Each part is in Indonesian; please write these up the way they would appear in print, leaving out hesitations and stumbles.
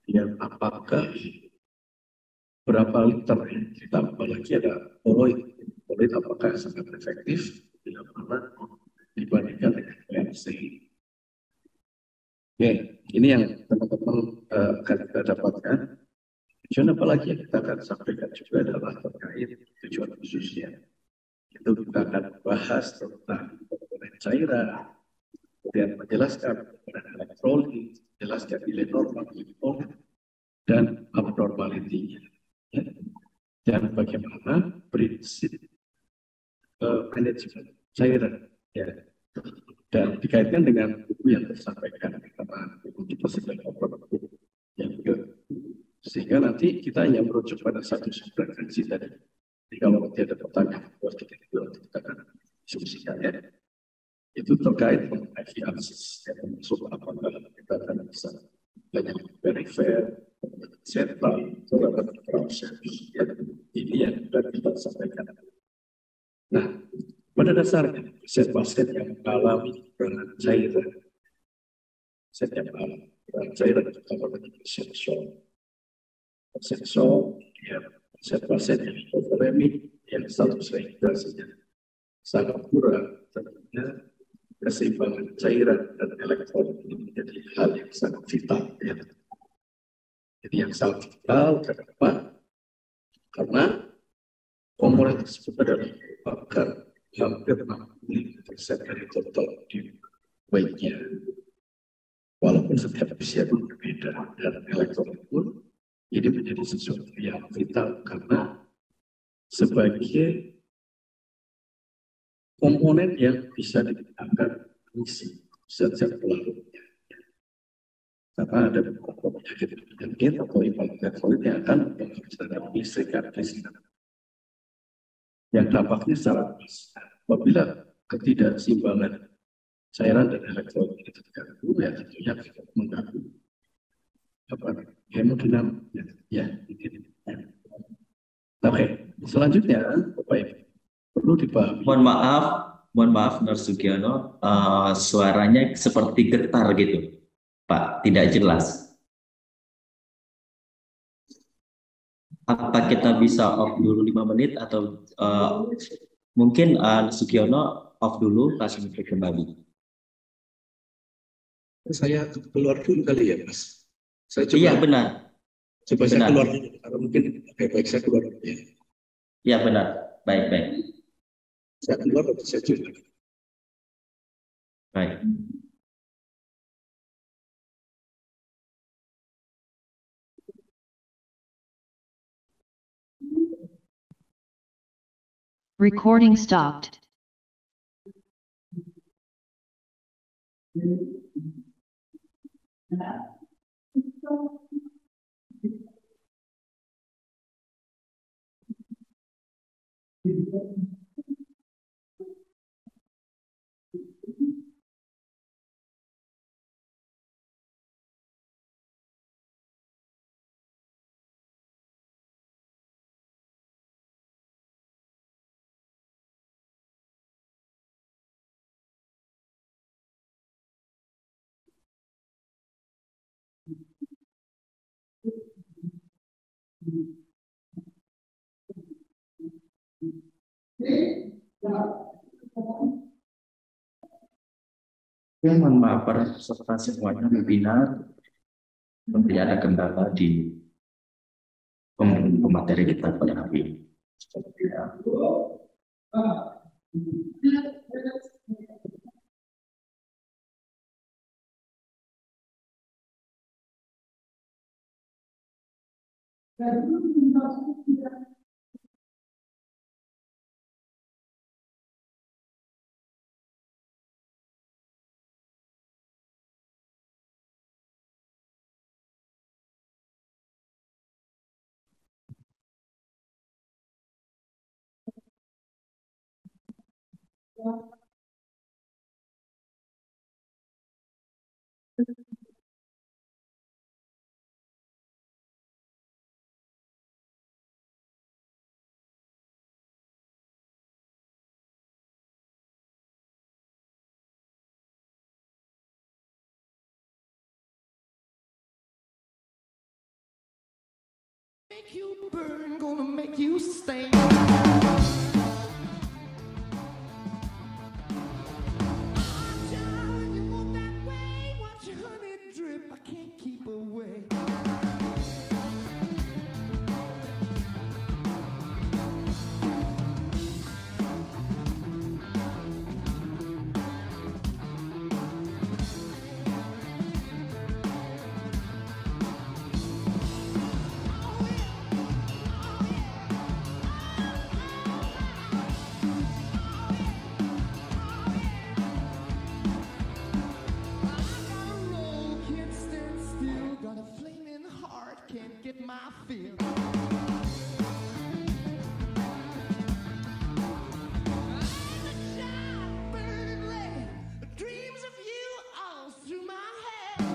Ya, apakah berapa liter yang ditambah lagi ada poloid. Poloid apakah sangat efektif bila mana dibandingkan dengan PMC. Oke, ini yang teman-teman akan kita dapatkan. Tujuan apa lagi yang kita akan sampaikan juga adalah terkait tujuan khususnya. Itu kita akan bahas tentang komponen cairan, kemudian menjelaskan komponen elektrolit, menjelaskan nilai normal komponen, dan abnormalitinya. Ya. Dan bagaimana prinsip manajemen cairan. Ya. Dan dikaitkan dengan buku yang disampaikan karena buku kita sedang ngobrol yang ke, sehingga nanti kita hanya merujuk pada satu referensi tadi. Jadi kalau nanti ada pertanyaan buat kita akan diskusikan ya. Itu terkait mengenai fiansis, ya, termasuk apakah kita akan bisa banyak perifer, sentral, terhadap proses. Ya, ini yang sudah kita sampaikan. Nah, pada dasarnya pasien-pasien yang mengalami kekurangan cairan, pasien yang mengalami kekurangan cairan terutama dengan pasien shock, ya, pasien-pasien yang hipovolemik, yang status rehidrasinya sangat kurang, tentunya keseimbangan cairan dan elektrolit ini menjadi hal yang sangat vital. Ya. Jadi yang sangat vital kenapa? Karena komponen tersebut adalah merupakan hampir 60% dari total di baiknya. Walaupun setiap usia pun berbeda dan elektrolit pun ini menjadi sesuatu yang vital karena sebagai komponen yang bisa digunakan mengisi zat-zat pelarutnya. Karena ada beberapa penyakit atau imbalan elektrolit yang akan mempengaruhi kelistrikan yang dampaknya secara luas. Apabila ketidakseimbangan cairan dan elektrolit itu terganggu, ya tentunya mengganggu hemodinamika. Ya, ya. Oke, selanjutnya Bapak Ibu perlu dipahami. Mohon maaf, Nur Sugiono, suaranya seperti getar gitu, Pak, tidak jelas. Apa kita bisa off dulu 5 menit atau mungkin Sugiono off dulu, langsung kembali. Saya keluar dulu kali ya, Mas. Saya coba. Iya benar. Coba Benar. saya keluar dulu, karena mungkin baik saya keluar dulu ya. Iya benar, baik. Saya keluar atau saya coba. Baik. Recording stopped. Ya, mohon maaf para peserta semuanya webinar, seperti ada kendala di pemateri kita pada hari ini. Make you burn, gonna make you stay. Can't get my fill. I'm a child burning red, dreams of you all through my head.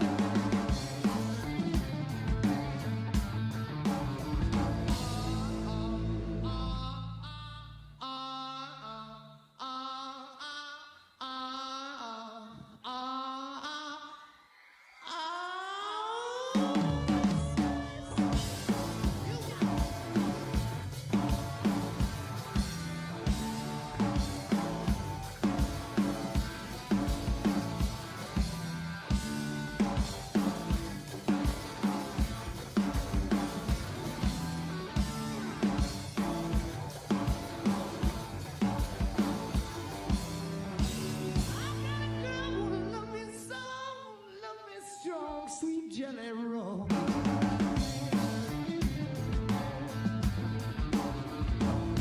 Sweet jelly roll.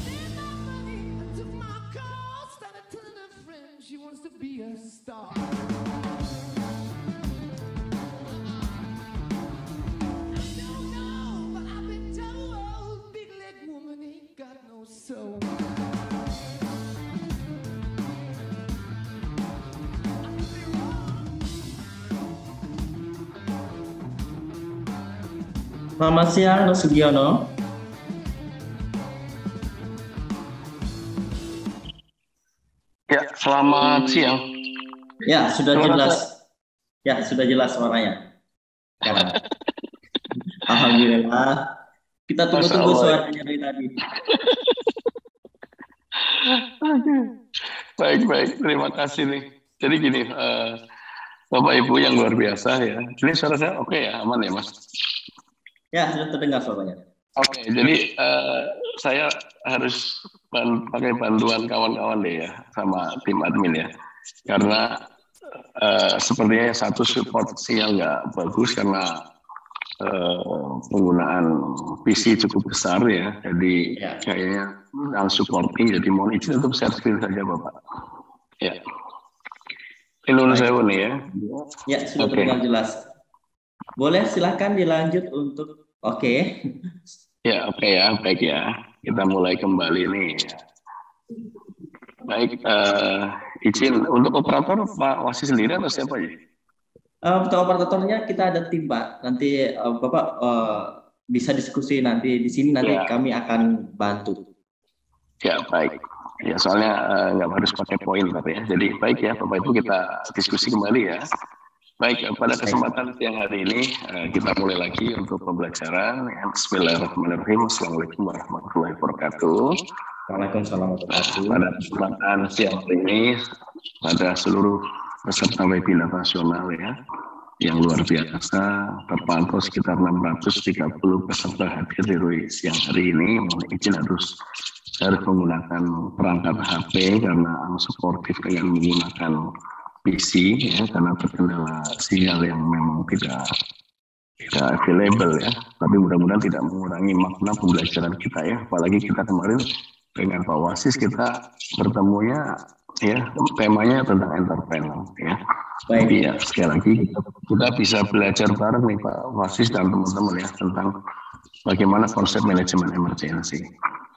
Made my money, I took my call, started telling her friends she wants to be a star. I don't know, but I've been told big leg woman ain't got no soul. Selamat siang, Mas Sugiono. Ya, selamat siang. Ya, sudah jelas. Ya, sudah jelas suaranya. Ya. Alhamdulillah. Kita tunggu-tunggu suaranya dari tadi. Baik. Terima kasih nih. Jadi gini, Bapak Ibu yang luar biasa ya. Ini suara saya oke ya, aman ya Mas? Ya, sudah terdengar suaranya. Oke, jadi saya harus pakai bantuan kawan-kawan deh ya, sama tim admin ya. Karena sepertinya satu support sinyal nggak bagus karena penggunaan PC cukup besar ya. Jadi kayaknya yang supporting, jadi mohon izin untuk share screen saja Bapak. Ya. Ini saya nih ya. Ya, sudah terdengar jelas. Boleh silakan dilanjut untuk Ya, baik ya. Kita mulai kembali nih. Baik, izin untuk operator Pak Wasi sendiri atau siapa ya? Untuk operatornya kita ada tim Pak. Nanti Bapak bisa diskusi nanti di sini nanti kami akan bantu. Ya, baik. Ya, soalnya nggak harus pakai poin tapi ya. Jadi baik ya Bapak Ibu, kita diskusi kembali ya. Baik, pada kesempatan siang hari ini kita mulai lagi untuk pembelajaran. Bismillahirrahmanirrahim. Assalamualaikum warahmatullahi wabarakatuh. Waalaikumsalam warahmatullahi wabarakatuh. Pada kesempatan siang hari ini, pada seluruh peserta webinar nasional ya, yang luar biasa, terpantau sekitar 630 peserta hadir di siang hari ini. Mohon izin harus menggunakan perangkat HP karena suportif dengan menggunakan PC ya, karena terkendala sinyal yang memang tidak available ya, tapi mudah-mudahan tidak mengurangi makna pembelajaran kita ya. Apalagi kita kemarin dengan Pak Wasis kita bertemunya ya, temanya tentang entrepreneur ya. Jadi ya sekali lagi kita bisa belajar bareng nih Pak Wasis dan teman-teman ya tentang bagaimana konsep manajemen emergency.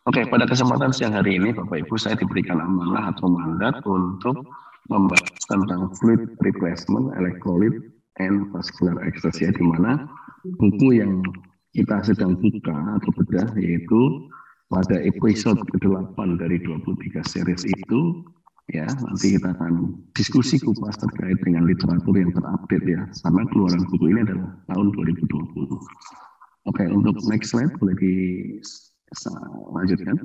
Oke, pada kesempatan siang hari ini Bapak Ibu saya diberikan amanah atau mandat untuk membahas tentang fluid replacement, electrolyte, and vascular extraction, di mana buku yang kita sedang buka atau bedah yaitu pada episode ke-8 dari 23 series itu ya, nanti kita akan diskusi kupas terkait dengan literatur yang terupdate ya, karena keluaran buku ini adalah tahun 2020. Oke, untuk next slide boleh dilanjutkan.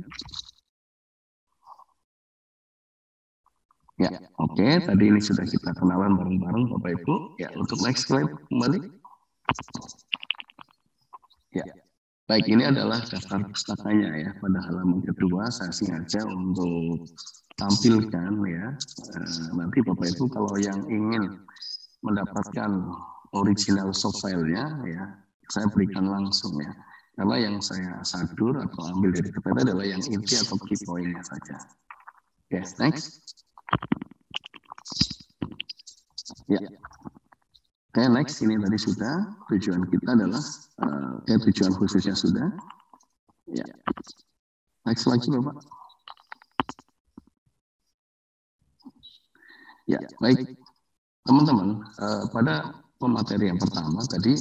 Ya, oke. Tadi ini sudah kita kenalan bareng-bareng Bapak Ibu. Ya, untuk next slide kembali. Ya, baik. Ini adalah daftar pustakanya ya. Pada halaman kedua saya sengaja untuk tampilkan ya. Nanti Bapak Ibu kalau yang ingin mendapatkan original soft file-nya ya, saya berikan langsung ya. Karena yang saya sadur atau ambil dari PPT adalah yang inti atau key point-nya saja. Oke, next. Ya. Oke, next. Ini tadi sudah. Tujuan kita adalah, tujuan khususnya sudah. Ya. Next lagi Bapak. Ya, baik. Teman-teman, pada pemateri yang pertama tadi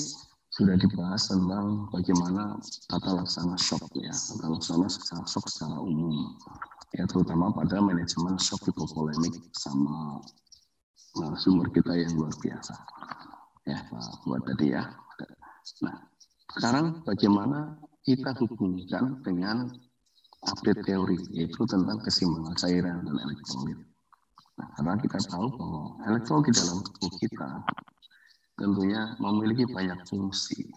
sudah dibahas tentang bagaimana tata laksana shock ya, tata laksana shock secara umum, ya terutama pada manajemen shock hipovolemik sama narasumber kita yang luar biasa, ya Pak buat tadi ya. Nah, sekarang bagaimana kita hubungkan dengan update teori, yaitu tentang keseimbangan cairan dan elektrolit. Nah, karena kita tahu bahwa elektrolit di dalam tubuh kita tentunya memiliki banyak fungsi.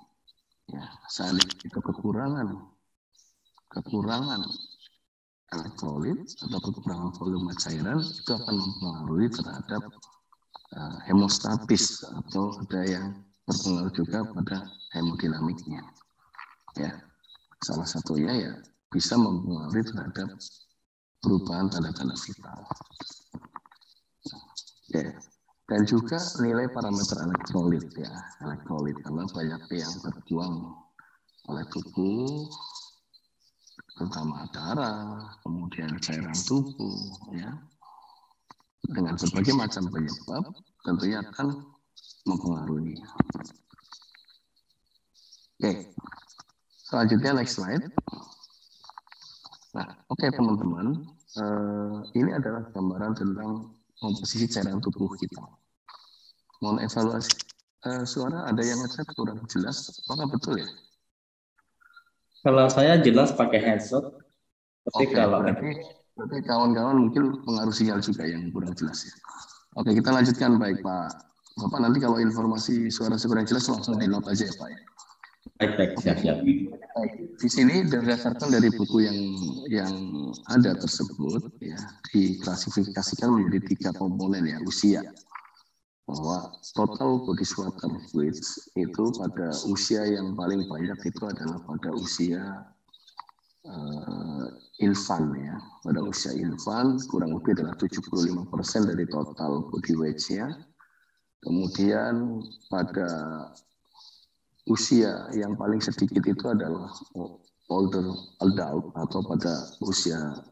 Ya, seandainya kita kekurangan elektrolit atau kekurangan volume cairan itu akan mempengaruhi terhadap hemostatis atau ada yang berpengaruh juga pada hemodinamiknya. Ya, salah satunya ya bisa mempengaruhi terhadap perubahan tanda-tanda vital. Ya. Dan juga nilai parameter elektrolit ya, elektrolit karena banyak yang terbuang oleh tubuh, terutama darah, kemudian cairan tubuh, ya, dengan berbagai macam penyebab tentunya akan mempengaruhi. Oke, selanjutnya next slide. Nah, oke teman-teman, ini adalah gambaran tentang komposisi cairan tubuh kita. Mohon evaluasi. Suara ada yang ngechat kurang jelas, apakah betul ya? Kalau saya jelas pakai headset, tapi Oke, kalau berarti kawan-kawan mungkin pengaruh sinyal juga yang kurang jelas ya. Oke, kita lanjutkan baik Pak. Bapak nanti kalau informasi suara kurang jelas langsung di note aja ya Pak ya. baik siap. Baik, di sini berdasarkan dari buku yang ada tersebut ya diklasifikasikan menjadi 3 komponen ya usia. Bahwa total body water fluids itu pada usia yang paling banyak itu adalah pada usia infant ya. Pada usia infant kurang lebih adalah 75% dari total body weight-nya. Kemudian pada usia yang paling sedikit itu adalah older adult atau pada usia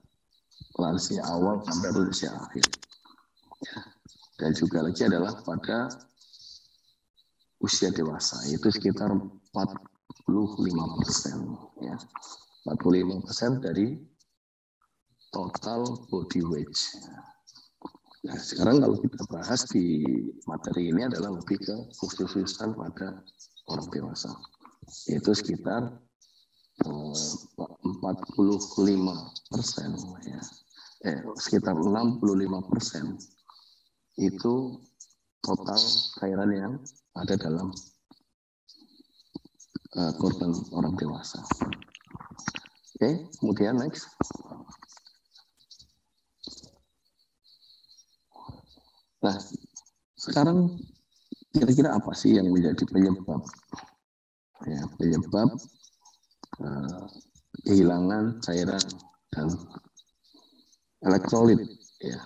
lansia awal sampai usia akhir. Ya. Dan juga lagi adalah pada usia dewasa itu sekitar 45% ya. 45% dari total body weight. Nah, sekarang kalau kita bahas di materi ini adalah lebih ke khususan pada orang dewasa. Itu sekitar 45% ya. Sekitar 65% itu total cairan yang ada dalam korban orang dewasa. Oke, kemudian next. Nah, sekarang kira-kira apa sih yang menjadi penyebab? Ya, penyebab kehilangan cairan dan elektrolit. Ya.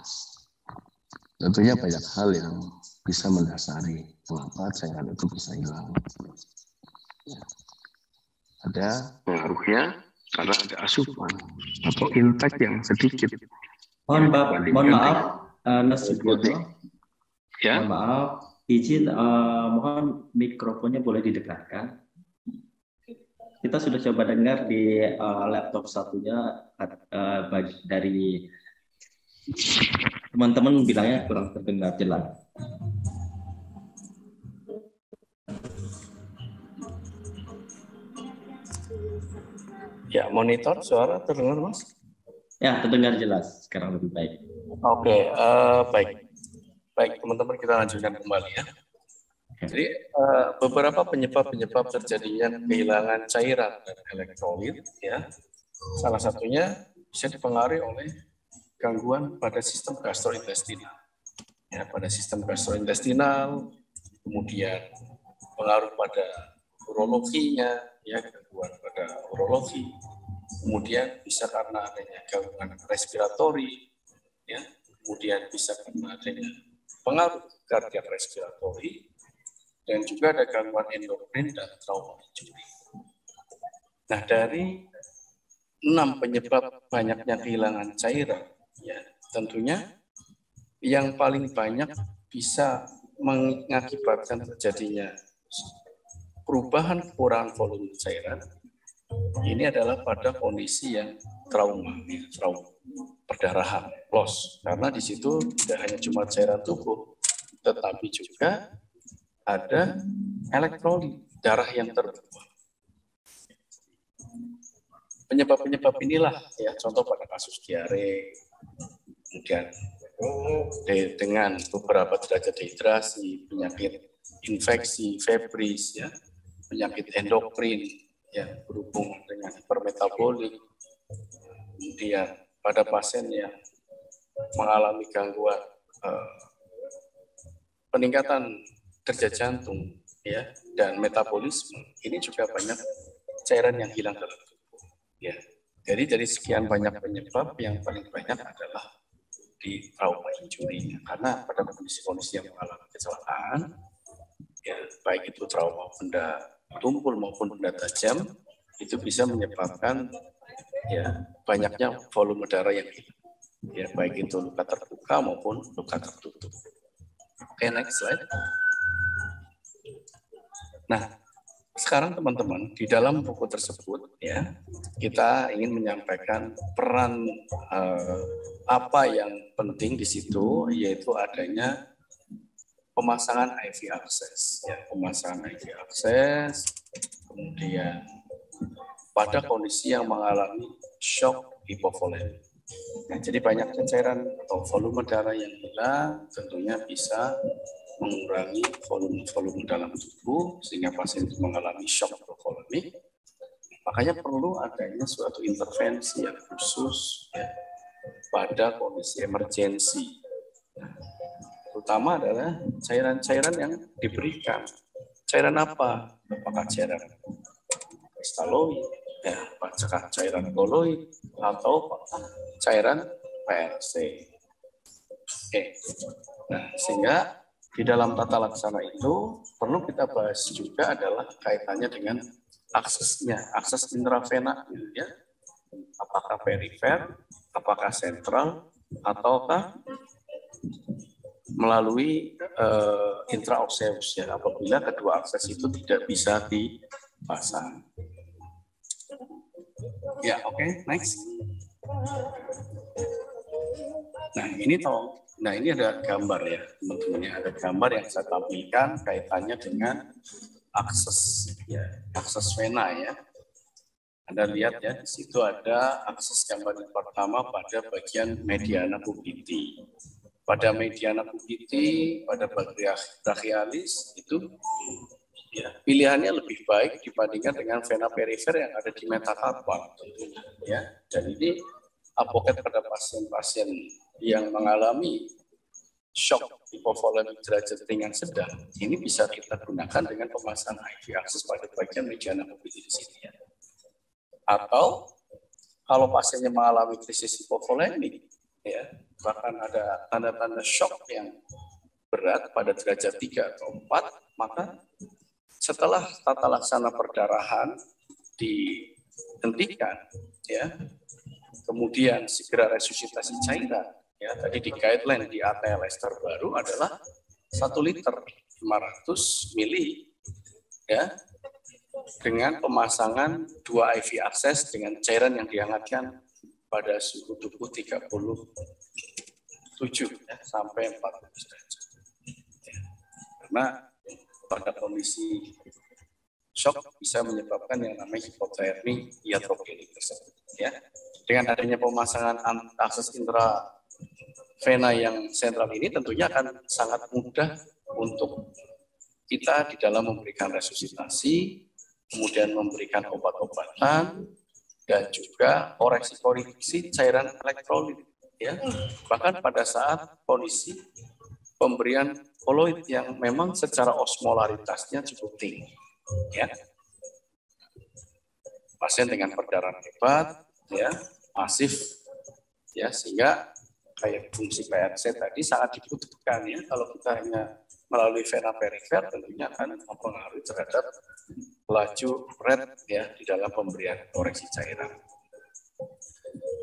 Tentunya banyak hal yang bisa mendasari kenapa cairan itu bisa hilang. Ya. Ada pengaruhnya karena ada asupan atau intake yang sedikit. Mohon maaf, Nasution. Ya. Mohon maaf, izin mohon mikrofonnya boleh didekatkan. Kita sudah coba dengar di laptop satunya dari teman-teman bilangnya kurang terdengar jelas. Ya, monitor suara terdengar, Mas? Ya, terdengar jelas. Sekarang lebih baik. Oke, baik. Baik, teman-teman, kita lanjutkan kembali ya. Jadi, beberapa penyebab-penyebab terjadinya kehilangan cairan dan elektrolit, ya. Salah satunya bisa dipengaruhi oleh gangguan pada sistem gastrointestinal. Ya, pada sistem gastrointestinal, kemudian pengaruh pada urologinya, ya, gangguan pada urologi, kemudian bisa karena adanya gangguan respiratori, ya, kemudian bisa karena adanya pengaruh kardiak respiratori, dan juga ada gangguan endokrin dan trauma injury. Nah, dari 6 penyebab banyaknya kehilangan cairan, ya, tentunya yang paling banyak bisa mengakibatkan terjadinya perubahan kekurangan volume cairan ini adalah pada kondisi yang trauma perdarahan, loss. Karena di situ tidak hanya cuma cairan tubuh, tetapi juga ada elektrolit, darah yang terbuang. Penyebab-penyebab inilah, ya, contoh pada kasus diare, kemudian dengan beberapa derajat dehidrasi, penyakit infeksi, febris, ya, penyakit endokrin yang berhubungan dengan hipermetabolik, kemudian pada pasien yang mengalami gangguan peningkatan kerja jantung, ya, dan metabolisme, ini juga banyak cairan yang hilang dalam tubuh, ya. Jadi dari sekian banyak penyebab, yang paling banyak adalah di trauma injury, karena pada kondisi-kondisi yang mengalami kecelakaan, ya, baik itu trauma benda tumpul maupun benda tajam, itu bisa menyebabkan, ya, banyaknya volume darah yang hilang, ya, baik itu luka terbuka maupun luka tertutup. Oke, next slide. Nah, sekarang teman-teman, di dalam buku tersebut, ya, kita ingin menyampaikan peran apa yang penting di situ, yaitu adanya pemasangan IV access, ya, pemasangan IV access, kemudian pada kondisi yang mengalami shock hipovolemik. Nah, jadi banyak cairan atau volume darah yang hilang tentunya bisa mengurangi volume dalam tubuh sehingga pasien itu mengalami shock hipovolemik. Makanya perlu adanya suatu intervensi yang khusus, ya, pada kondisi emergensi. Terutama adalah cairan-cairan yang diberikan. Cairan apa? Apakah cairan kristaloid, ya, apakah cairan koloid, atau cairan PRC. Oke. Nah, sehingga di dalam tata laksana itu perlu kita bahas juga adalah kaitannya dengan aksesnya, akses intravena, ya. Apakah perifer, apakah sentral, ataukah melalui intraosseus, ya, apabila kedua akses itu tidak bisa dipasang. Ya, oke, next. Nah, ini ada gambar, ya, teman-teman, ya, ada gambar yang saya tampilkan kaitannya dengan akses, ya, akses vena, ya. Anda lihat, ya, di situ ada akses gambar yang pertama pada bagian mediana pubiti. Pada mediana pubiti, pada brachialis itu, ya, pilihannya lebih baik dibandingkan dengan vena perifer yang ada di metakarpal, ya. Dan ini advokat pada pasien-pasien yang mengalami shock hipovolemik derajat ringan sedang, ini bisa kita gunakan dengan pemasangan IV access pada bagian mediana pubiti di sini, ya. Atau kalau pasiennya mengalami krisis hipovolemik, ya, bahkan ada tanda-tanda shock yang berat pada derajat 3 atau 4, maka setelah tata laksana perdarahan dihentikan, ya, kemudian segera resusitasi cairan, ya, tadi di guideline di ATLS terbaru adalah 1 liter 500 mili, ya, dengan pemasangan 2 IV access dengan cairan yang dihangatkan pada suhu tubuh 37, ya, sampai 40 derajat. Ya. Karena pada kondisi shock bisa menyebabkan yang namanya hipotermi iatrogenik tersebut. Ya, dengan adanya pemasangan akses intravena yang sentral ini tentunya akan sangat mudah untuk kita di dalam memberikan resusitasi, kemudian memberikan obat-obatan, dan juga koreksi-koreksi cairan elektrolit. Ya, bahkan pada saat kondisi pemberian koloid yang memang secara osmolaritasnya cukup tinggi. Ya, pasien dengan perdarahan hebat, ya, masif, ya, sehingga kayak fungsi PRC tadi sangat dibutuhkan, ya. Kalau kita hanya melalui vena perifer tentunya akan mempengaruhi terhadap laju red, ya, di dalam pemberian koreksi cairan.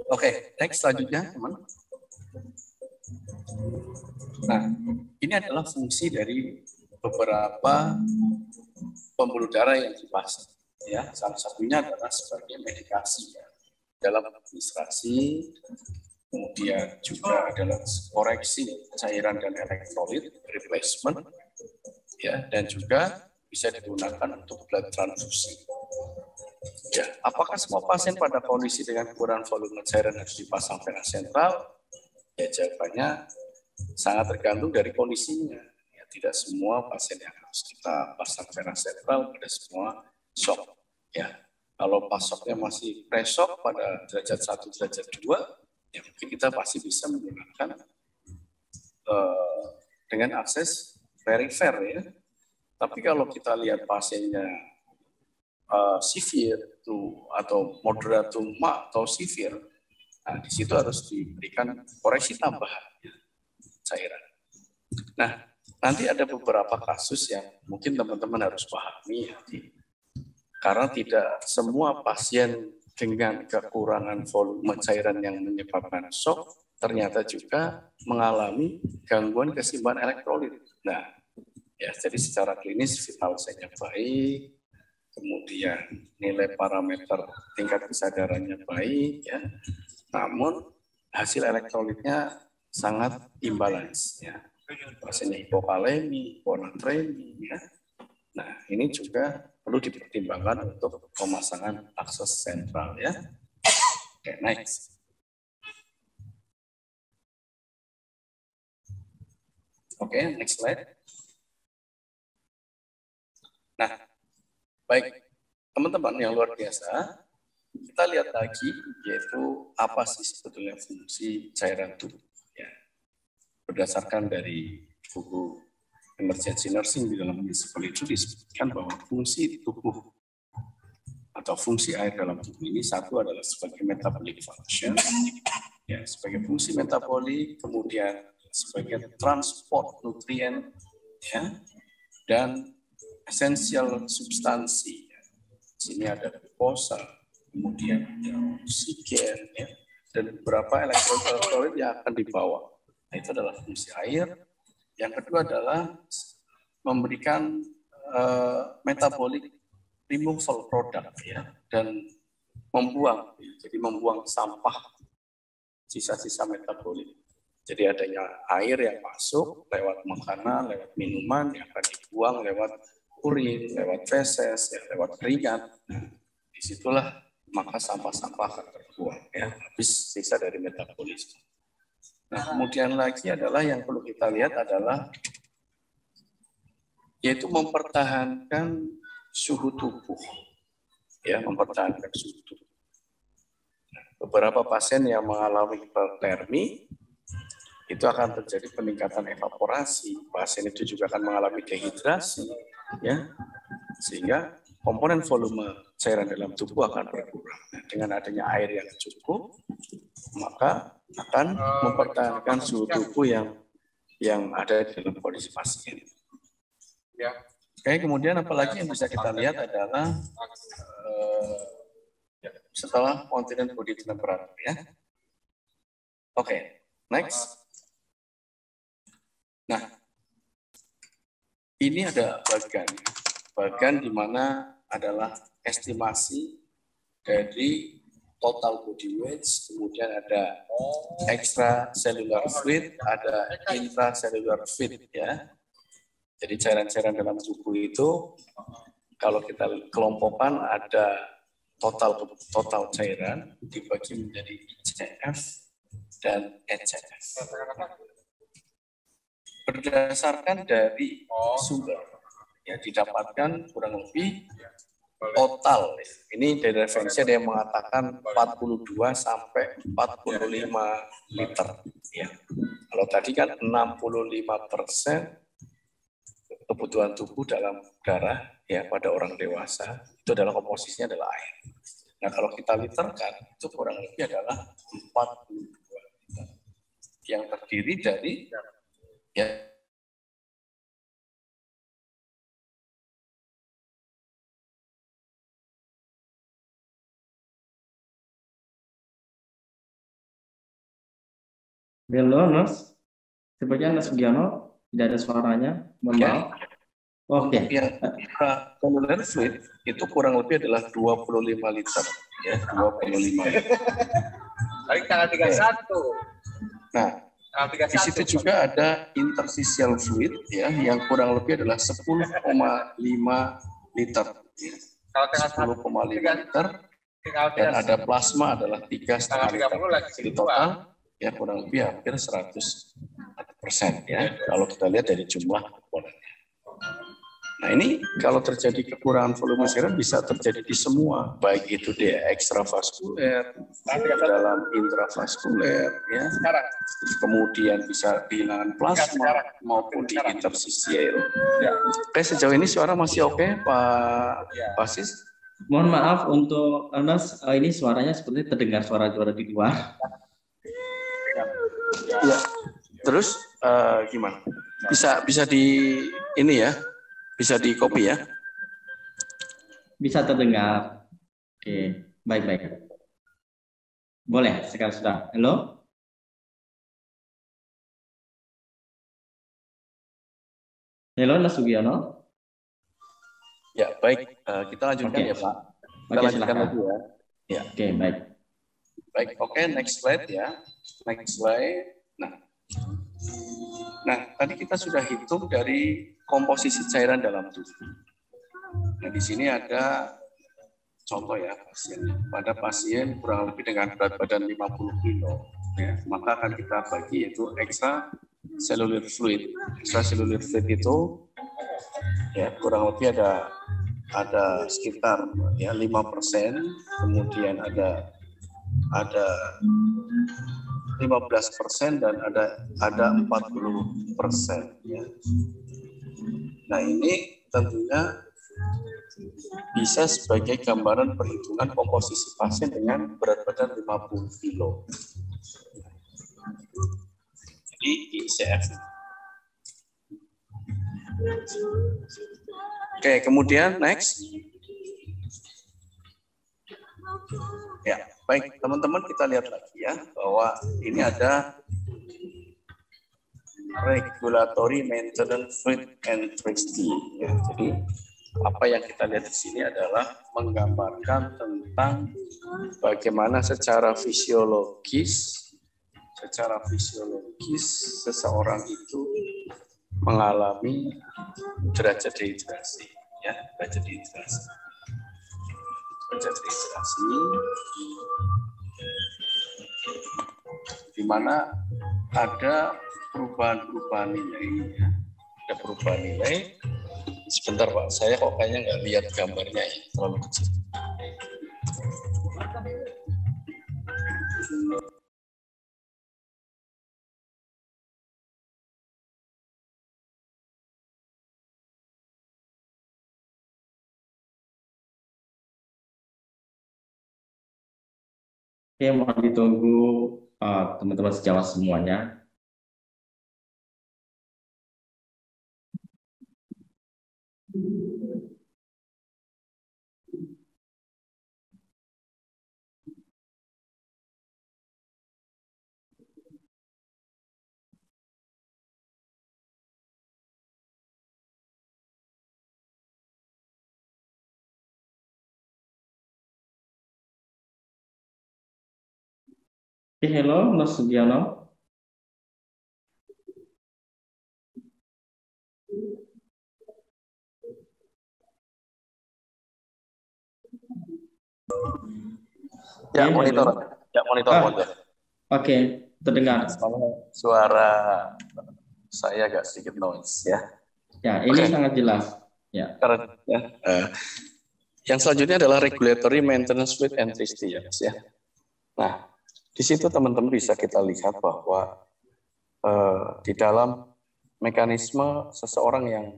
Oke, next selanjutnya, teman. Nah, ini adalah fungsi dari beberapa pembuluh darah yang dipasang. Ya, salah satunya adalah sebagai medikasi, ya, dalam administrasi, kemudian juga adalah koreksi cairan dan elektrolit, replacement, ya, dan juga bisa digunakan untuk blood transfusi. Ya, apakah semua pasien pada kondisi dengan kekurangan volume cairan harus dipasang vena sentral? Ya, jawabannya sangat tergantung dari kondisinya. Ya, tidak semua pasien yang harus kita pasang vena sentral pada semua shock. Ya, kalau pas shocknya masih pre-shock pada derajat 1, derajat 2, ya mungkin kita pasti bisa menggunakan dengan akses perifer, ya. Tapi kalau kita lihat pasiennya severe atau moderate atau severe, nah di situ harus diberikan koreksi tambahan, ya, cairan. Nah, nanti ada beberapa kasus yang mungkin teman-teman harus pahami, ya, karena tidak semua pasien dengan kekurangan volume cairan yang menyebabkan shock ternyata juga mengalami gangguan keseimbangan elektrolit. Nah, ya, jadi secara klinis vital sign-nya baik, kemudian nilai parameter tingkat kesadarannya baik, ya, namun hasil elektrolitnya sangat imbalance, ya. Pasiennya hipokalemi, hiponatremi, ya. Nah, ini juga perlu dipertimbangkan untuk pemasangan akses sentral, ya. Oke, next. Oke, next slide. Nah, baik, teman-teman yang luar biasa, kita lihat lagi yaitu apa sih sebetulnya fungsi cairan tubuh, ya. Berdasarkan dari buku Emergency Nursing di dalam municipal itu disebutkan bahwa fungsi tubuh atau fungsi air dalam tubuh ini satu adalah sebagai metabolic function, ya, sebagai fungsi metabolik, kemudian sebagai transport nutrien, ya, dan esensial substansi. Ya. Di sini ada glukosa, kemudian ada oksigen, ya, dan beberapa elektrolit yang akan dibawa. Nah, itu adalah fungsi air. Yang kedua adalah memberikan metabolic removal product, ya, dan membuang, ya, jadi membuang sampah, sisa-sisa metabolik. Jadi adanya air yang masuk lewat makanan, lewat minuman yang akan dibuang lewat urin, lewat feses, ya, lewat keringat. Nah, disitulah maka sampah-sampah akan terbuang, ya, habis sisa dari metabolisme. Nah, kemudian lagi adalah yang perlu kita lihat adalah yaitu mempertahankan suhu tubuh, ya, mempertahankan suhu tubuh. Beberapa pasien yang mengalami hipertermi itu akan terjadi peningkatan evaporasi. Pasien itu juga akan mengalami dehidrasi, ya, sehingga komponen volume cairan dalam tubuh akan berkurang. Nah, dengan adanya air yang cukup, maka akan mempertahankan suhu tubuh yang ada di dalam kondisi pasien. Ya. Oke, kemudian apalagi yang bisa kita lihat adalah setelah continent body temperature, ya. Oke, next. Nah, ini ada bagian di mana adalah estimasi dari total body weight, kemudian ada extracellular fluid, ada intracellular fluid, ya. Jadi cairan-cairan dalam tubuh itu kalau kita kelompokkan ada total cairan dibagi menjadi ICF dan ECF. Berdasarkan dari sumber ya didapatkan kurang lebih total. Ini dari referensi ada yang mengatakan 42 sampai 45 liter. Ya. Kalau tadi kan 65% kebutuhan tubuh dalam darah ya pada orang dewasa itu adalah komposisinya adalah air. Nah kalau kita literkan itu kurang lebih adalah 42 liter yang terdiri dari ya Halo, Mas. Sepertinya Mas Sugiono tidak ada suaranya. Mohon Ya. maaf. Oke. yang cellular fluid itu kurang lebih adalah 25 liter ya 25 liter. Tapi tanggal 31. Nah Tanggal di situ juga ada interstitial fluid ya yang kurang lebih adalah 10,5 liter ya. Kalau tanggal 10,5 liter tanggal dan ada plasma adalah 3,5 liter. 30 lagi Jadi total ya kurang lebih hampir 100% ya kalau kita lihat dari jumlah komponennya. Nah ini kalau terjadi kekurangan volume cairan bisa terjadi di semua, baik itu di ekstravaskuler, di dalam intravaskuler, ya. sekarang. Kemudian bisa kehilangan plasma maupun di interstisial. Ya. Oke, sejauh ini suara masih oke, Pak Ya. Pasis? Mohon maaf untuk Mas, ini suaranya seperti terdengar suara-suara di luar. Ya. Terus gimana? Bisa di ini ya? Bisa di copy ya? Bisa terdengar. Oke, baik-baik. Boleh, sekarang sudah. Halo? Halo, Mas Sugiono? Ya, baik. Kita lanjutkan Oke. ya, Pak. Kita Oke, lanjutkan silakan. lagi ya. Ya. Oke, baik. Baik, oke, next slide ya. Next slide. Nah, tadi kita sudah hitung dari komposisi cairan dalam tubuh. Nah, di sini ada contoh ya pasiennya. Pada pasien kurang lebih dengan berat badan 50 kilo, ya, maka akan kita bagi yaitu extracellular fluid. Extracellular fluid itu ya kurang lebih ada sekitar ya 5%, kemudian ada 15% dan ada 40% ya. Nah ini tentunya bisa sebagai gambaran perhitungan komposisi pasien dengan berat badan 50 kilo. Jadi ICF. Oke, kemudian next. Ya, baik teman-teman kita lihat lagi ya bahwa ini ada regulatory maintenance fluid and tricity ya. Jadi apa yang kita lihat di sini adalah menggambarkan tentang bagaimana secara fisiologis seseorang itu mengalami derajat dehidrasi ya, derajat dehidrasi. Di mana ada perubahan nilai ya. Ada perubahan nilai. Sebentar Pak, saya kok kayaknya nggak lihat gambarnya ya, terlalu kecil. Oke, mohon ditunggu teman-teman sejawat semuanya. Oke, halo Mas Sugiono. Ya, Iya, monitor. halo. Ya, monitor. Ah. Monitor. Oke, terdengar. Suara saya agak sedikit noise ya. Ya, ini Oke. sangat jelas. Ya. Karena ya, yang selanjutnya adalah regulatory maintenance with entity ya, Mas, ya. Nah, di situ teman-teman bisa kita lihat bahwa di dalam mekanisme seseorang yang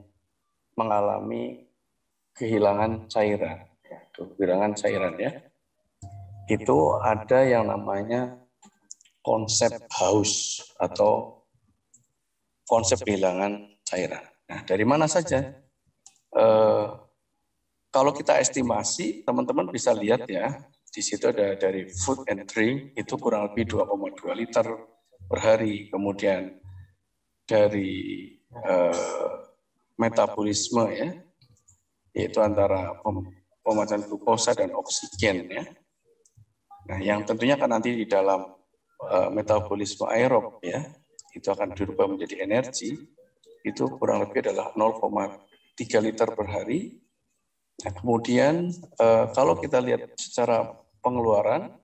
mengalami kehilangan cairan, ya, itu ada yang namanya konsep haus atau konsep kehilangan cairan. Nah, dari mana saja? Kalau kita estimasi, teman-teman bisa lihat ya, di situ ada dari food and drink itu kurang lebih 2,2 liter per hari. Kemudian dari metabolisme ya, yaitu antara pemecahan glukosa dan oksigen ya. Nah, yang tentunya kan nanti di dalam metabolisme aerob ya, itu akan dirubah menjadi energi, itu kurang lebih adalah 0,3 liter per hari. Nah, kemudian kalau kita lihat secara pengeluaran,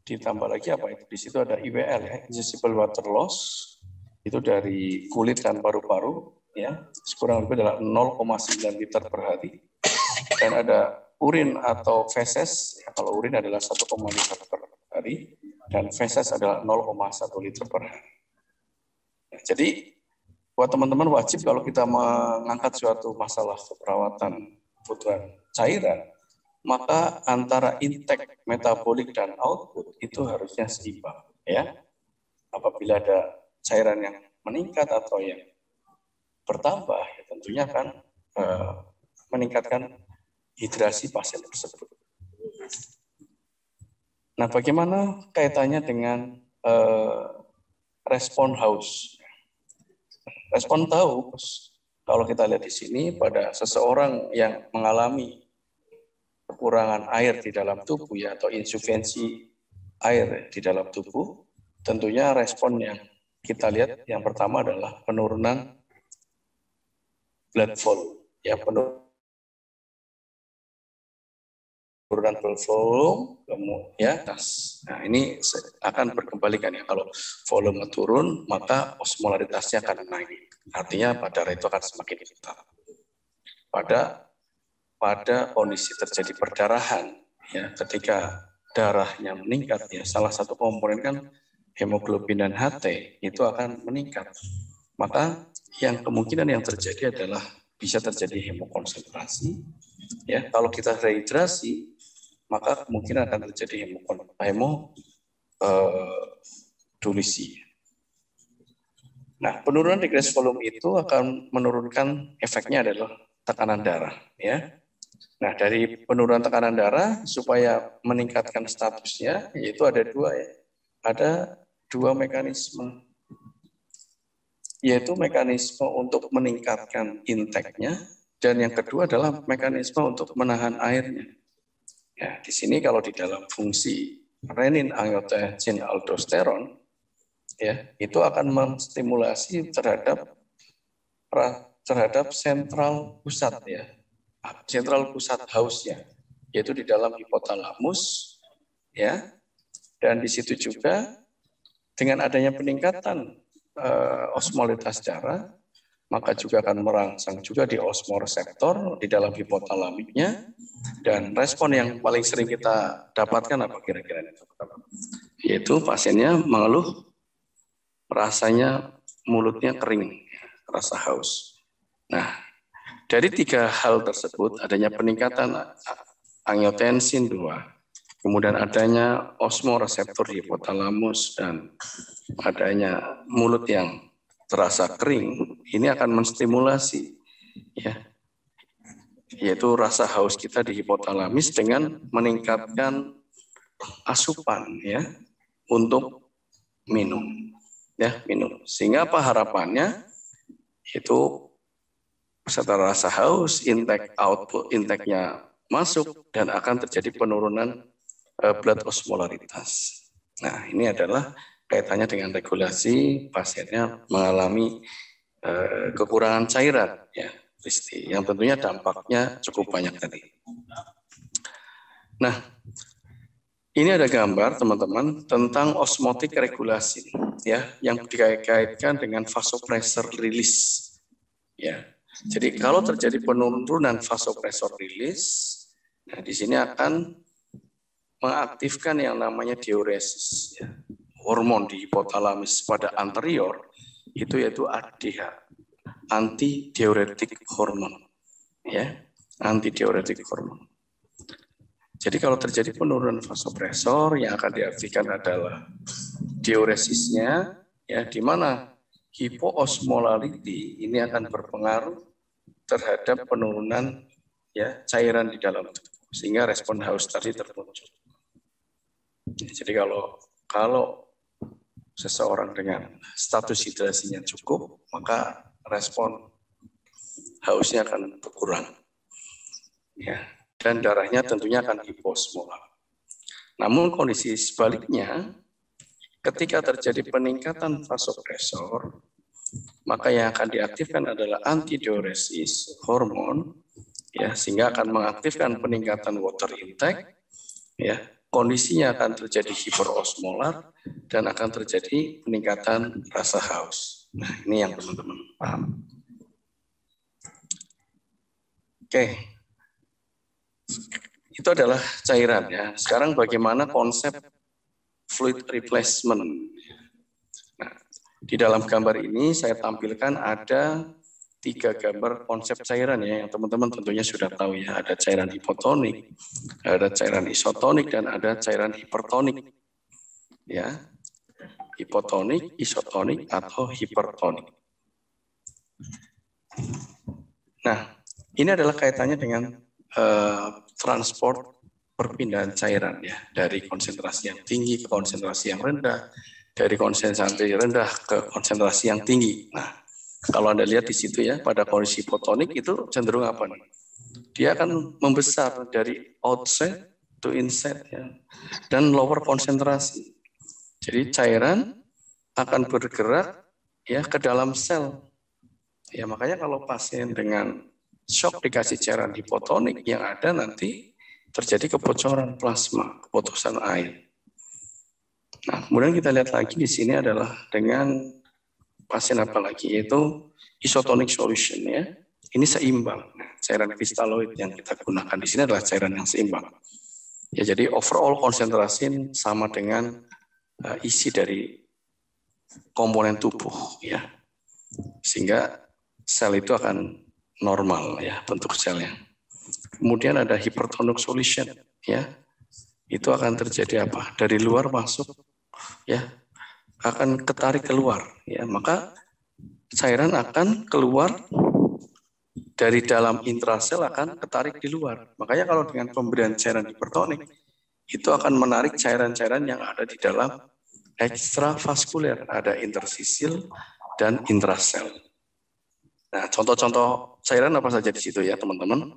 ditambah lagi apa itu? Di situ ada IWL ya, invisible water loss, itu dari kulit dan paru-paru ya, kurang lebih adalah 0,9 liter per hari. Dan ada urin atau feses, ya, kalau urin adalah 1,5 liter per hari, dan feses adalah 0,1 liter per hari. Nah, jadi buat teman-teman wajib kalau kita mengangkat suatu masalah keperawatan kebutuhan cairan, maka antara intake metabolik dan output itu harusnya seimbang ya. Apabila ada cairan yang meningkat atau yang bertambah, ya tentunya akan meningkatkan hidrasi pasien tersebut. Nah, bagaimana kaitannya dengan respon haus? Respon haus, kalau kita lihat di sini pada seseorang yang mengalami kekurangan air di dalam tubuh ya, atau insufisiensi air di dalam tubuh, tentunya respon yang kita lihat yang pertama adalah penurunan blood volume ya, penurunan blood volume ya. Nah, ini akan berkembalikan ya, kalau volume turun maka osmolaritasnya akan naik. Artinya darah itu akan semakin ketat. Pada kondisi terjadi perdarahan ya, ketika darahnya meningkat ya, salah satu komponen kan hemoglobin dan HT itu akan meningkat. Maka yang kemungkinan yang terjadi adalah bisa terjadi hemokonsentrasi ya. Kalau kita rehidrasi maka kemungkinan akan terjadi hemodulisi. Nah, penurunan regress volume itu akan menurunkan, efeknya adalah tekanan darah ya. Nah, dari penurunan tekanan darah supaya meningkatkan statusnya, yaitu ada dua mekanisme, yaitu mekanisme untuk meningkatkan intake-nya, dan yang kedua adalah mekanisme untuk menahan airnya. Ya, di sini kalau di dalam fungsi renin, angiotensin, aldosteron, ya, itu akan menstimulasi terhadap sentral pusat ya, sentral pusat hausnya, yaitu di dalam hipotalamus ya. Dan di situ juga dengan adanya peningkatan osmolitas darah, maka juga akan merangsang juga di osmoreseptor di dalam hipotalamiknya. Dan respon yang paling sering kita dapatkan apa kira-kira? Yaitu pasiennya mengeluh rasanya mulutnya kering, rasa haus. Nah, dari tiga hal tersebut, adanya peningkatan angiotensin 2, kemudian adanya osmoreseptor hipotalamus, dan adanya mulut yang terasa kering, ini akan menstimulasi ya, yaitu rasa haus kita di hipotalamus dengan meningkatkan asupan ya untuk minum ya, sehingga apa harapannya itu setelah rasa haus, intake-nya masuk dan akan terjadi penurunan blood osmolaritas. Nah, ini adalah kaitannya dengan regulasi pasiennya mengalami kekurangan cairan ya, Kristi, yang tentunya dampaknya cukup banyak tadi. Nah, Ini ada gambar teman-teman tentang osmotic regulation ya yang dikaitkan dengan vasopressor release ya. Jadi kalau terjadi penurunan vasopressor release, nah di sini akan mengaktifkan yang namanya diuresis ya. Hormon di hipotalamus pada anterior itu yaitu ADH, antidiuretic hormone ya, antidiuretic hormone. Jadi kalau terjadi penurunan vasopresor yang akan diartikan adalah diuresisnya ya, di mana hypoosmolarity ini akan berpengaruh terhadap penurunan ya cairan di dalam tubuh sehingga respon haus tadi termuncul. Jadi kalau seseorang dengan status hidrasinya cukup, maka respon hausnya akan berkurang. Ya. Dan darahnya tentunya akan hiposmolar. Namun kondisi sebaliknya, ketika terjadi peningkatan vasopresor, maka yang akan diaktifkan adalah antidiuresis hormon, ya, sehingga akan mengaktifkan peningkatan water intake, ya, kondisinya akan terjadi hiperosmolar dan akan terjadi peningkatan rasa haus. Nah, ini yang teman-teman paham. Oke. Itu adalah cairan ya. Sekarang bagaimana konsep fluid replacement? Nah, di dalam gambar ini saya tampilkan ada 3 gambar konsep cairan ya, yang teman-teman tentunya sudah tahu ya. Ada cairan hipotonik, ada cairan isotonik, dan ada cairan hipertonik. Ya, hipotonik, isotonik, atau hipertonik. Nah, ini adalah kaitannya dengan transport perpindahan cairan ya, dari konsentrasi yang tinggi ke konsentrasi yang rendah, dari konsentrasi rendah ke konsentrasi yang tinggi. Nah, kalau Anda lihat di situ ya, pada kondisi hipotonik itu cenderung apa nih? Dia akan membesar dari outside to inside ya, dan lower konsentrasi. Jadi cairan akan bergerak ya ke dalam sel. Ya, makanya kalau pasien dengan shock dikasih cairan hipotonik, yang ada nanti terjadi kebocoran plasma, keputusan air. Nah, kemudian kita lihat lagi di sini adalah dengan pasien apa lagi, yaitu isotonic solution ya. Ini seimbang. Nah, cairan kristaloid yang kita gunakan di sini adalah cairan yang seimbang. Ya, jadi overall konsentrasi sama dengan isi dari komponen tubuh ya. Sehingga sel itu akan normal ya bentuk selnya. Kemudian ada hypertonic solution ya. Itu akan terjadi apa? Dari luar masuk ya, akan ketarik keluar ya. Maka cairan akan keluar dari dalam intrasel, akan ketarik di luar. Makanya kalau dengan pemberian cairan hipertonik itu akan menarik cairan-cairan yang ada di dalam ekstravaskuler, ada intersisil dan intrasel. Nah, contoh-contoh cairan apa saja di situ ya, teman-teman?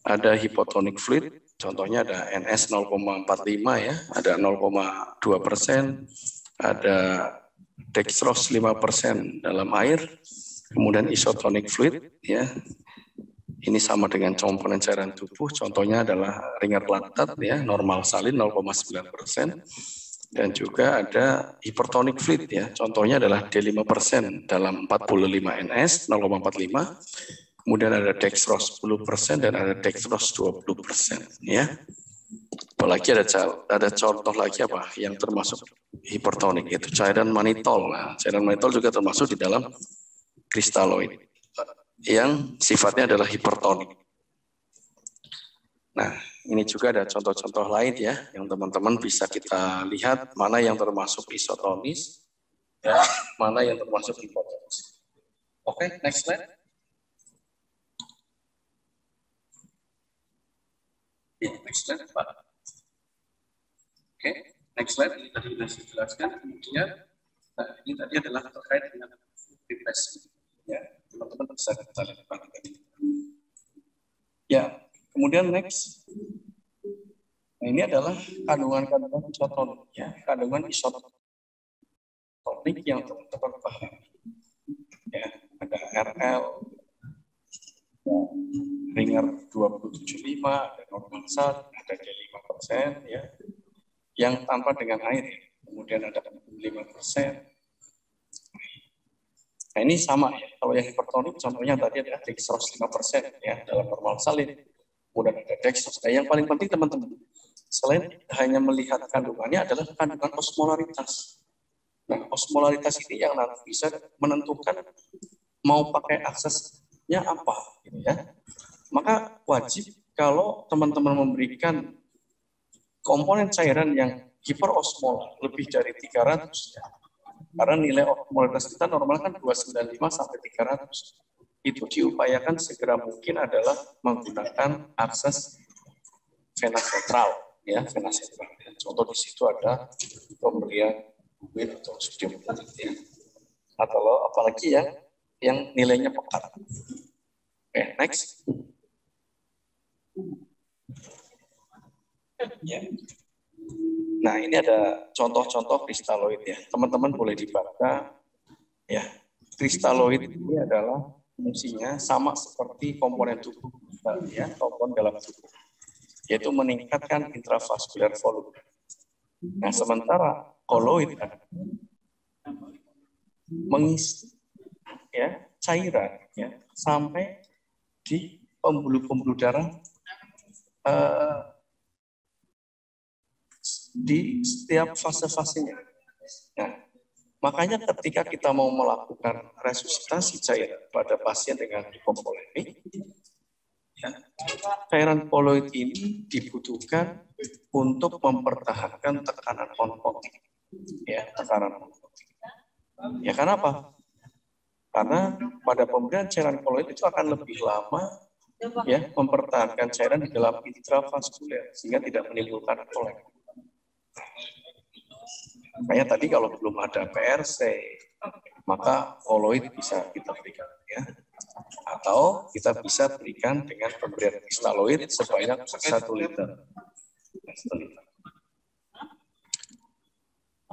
Ada hypotonic fluid, contohnya ada NS 0,45 ya, ada 0,2%, ada dextrose 5% dalam air, kemudian isotonic fluid ya. Ini sama dengan komponen cairan tubuh, contohnya adalah ringer laktat ya, normal salin 0,9%. Dan juga ada hypertonic fluid ya, contohnya adalah D5% dalam 45 NS 0,45, kemudian ada dextrose 10% dan ada dextrose 20% ya. Apalagi ada contoh lagi apa yang termasuk hipertonik, yaitu cairan manitol. Nah, cairan manitol juga termasuk di dalam kristaloid yang sifatnya adalah hipertonik. Nah, ini juga ada contoh-contoh lain ya, yang teman-teman bisa kita lihat mana yang termasuk isotonis, ya, mana yang termasuk hipotonis. Oke, next slide. Next slide, Pak. Oke, next slide. Ini tadi sudah saya jelaskan. Kemudian, nah, ini tadi adalah terkait dengan replacement. Ya, teman-teman bisa kita lihat tadi. Ya. Kemudian next, nah ini adalah kandungan-kandungan isotonik, ya, kandungan isotonik yang teman-teman pahami. Ya, ada RL, ringer 275, ada normal sat, ada D5%, ya. yang tanpa dengan air. Kemudian ada 5%. Nah ini sama ya. Kalau yang hipertonik contohnya tadi ada dextrose 5% ya dalam normal salin. Kemudian ada dextrose. Nah, yang paling penting teman-teman, selain hanya melihat kandungannya adalah kandungan osmolaritas. Nah, osmolaritas ini yang nanti bisa menentukan mau pakai aksesnya apa, gitu ya. Maka wajib kalau teman-teman memberikan komponen cairan yang hiperosmolar lebih dari 300 ya. Karena nilai osmolaritas kita normal kan 295 sampai 300. Itu diupayakan segera mungkin adalah menggunakan akses vena sentral ya, vena sentral. Contoh di situ ada pemberian buin atau sodium ya. Atau apalagi ya yang nilainya pekat. Oke, next. Ya. Nah, ini ada contoh-contoh kristaloid ya. Teman-teman boleh dibaca ya. Kristaloid ini adalah fungsinya sama seperti komponen tubuh ya, komponen dalam tubuh, yaitu meningkatkan intravaskular volume. Nah, sementara koloid mengisi ya cairan ya sampai di pembuluh-pembuluh darah di setiap fase-fasenya. Nah, makanya ketika kita mau melakukan resusitasi cairan pada pasien dengan hipovolemik, ya, cairan koloid ini dibutuhkan untuk mempertahankan tekanan onkotik. Ya, tekanan onkotik. Ya, karena apa? Karena pada pemberian cairan koloid itu akan lebih lama ya mempertahankan cairan di dalam intravaskuler sehingga tidak menimbulkan kolek. Makanya tadi kalau belum ada PRC, maka koloid bisa kita berikan ya. Atau kita bisa berikan dengan pemberian kristaloid sebanyak 1 liter.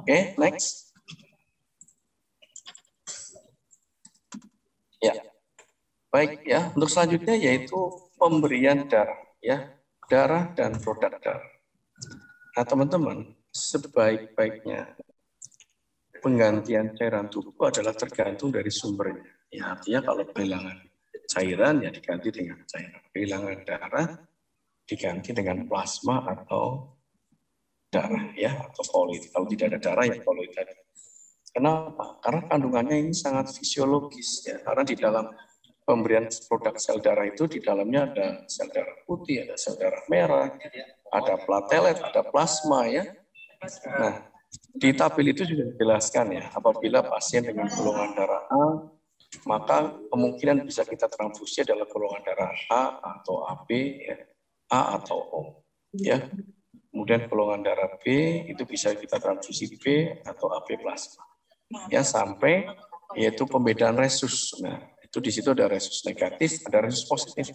Oke, next. Ya. Baik ya, untuk selanjutnya yaitu pemberian darah ya. Darah dan produk darah. Nah, teman-teman, sebaik-baiknya penggantian cairan tubuh adalah tergantung dari sumbernya. Ya, artinya kalau kehilangan cairan ya diganti dengan cairan. Kehilangan darah diganti dengan plasma atau darah ya atau fluid. Kalau tidak ada darah ya fluid tadi. Kenapa? Karena kandungannya ini sangat fisiologis ya. Karena di dalam pemberian produk sel darah itu di dalamnya ada sel darah putih, ada sel darah merah, ada platelet, ada plasma ya. Nah, di tabel itu sudah dijelaskan ya, apabila pasien dengan golongan darah A, maka kemungkinan bisa kita transfusi adalah golongan darah A atau AB ya, A atau O ya. Kemudian golongan darah B itu bisa kita transfusi B atau AB plasma. Ya, sampai yaitu pembedaan resus. Nah, itu di situ ada resus negatif, ada resus positif.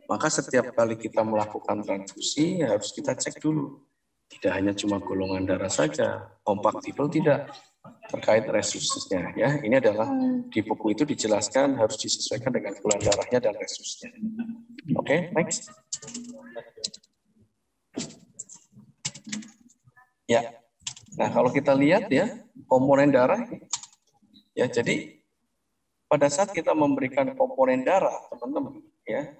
Maka setiap kali kita melakukan transfusi harus kita cek dulu. Tidak hanya cuma golongan darah saja, kompatibel tidak terkait resusnya ya. Ini adalah di buku itu dijelaskan harus disesuaikan dengan golongan darahnya dan resusnya. Oke, next. Ya. Nah, kalau kita lihat ya komponen darah ya, jadi pada saat kita memberikan komponen darah, teman-teman ya,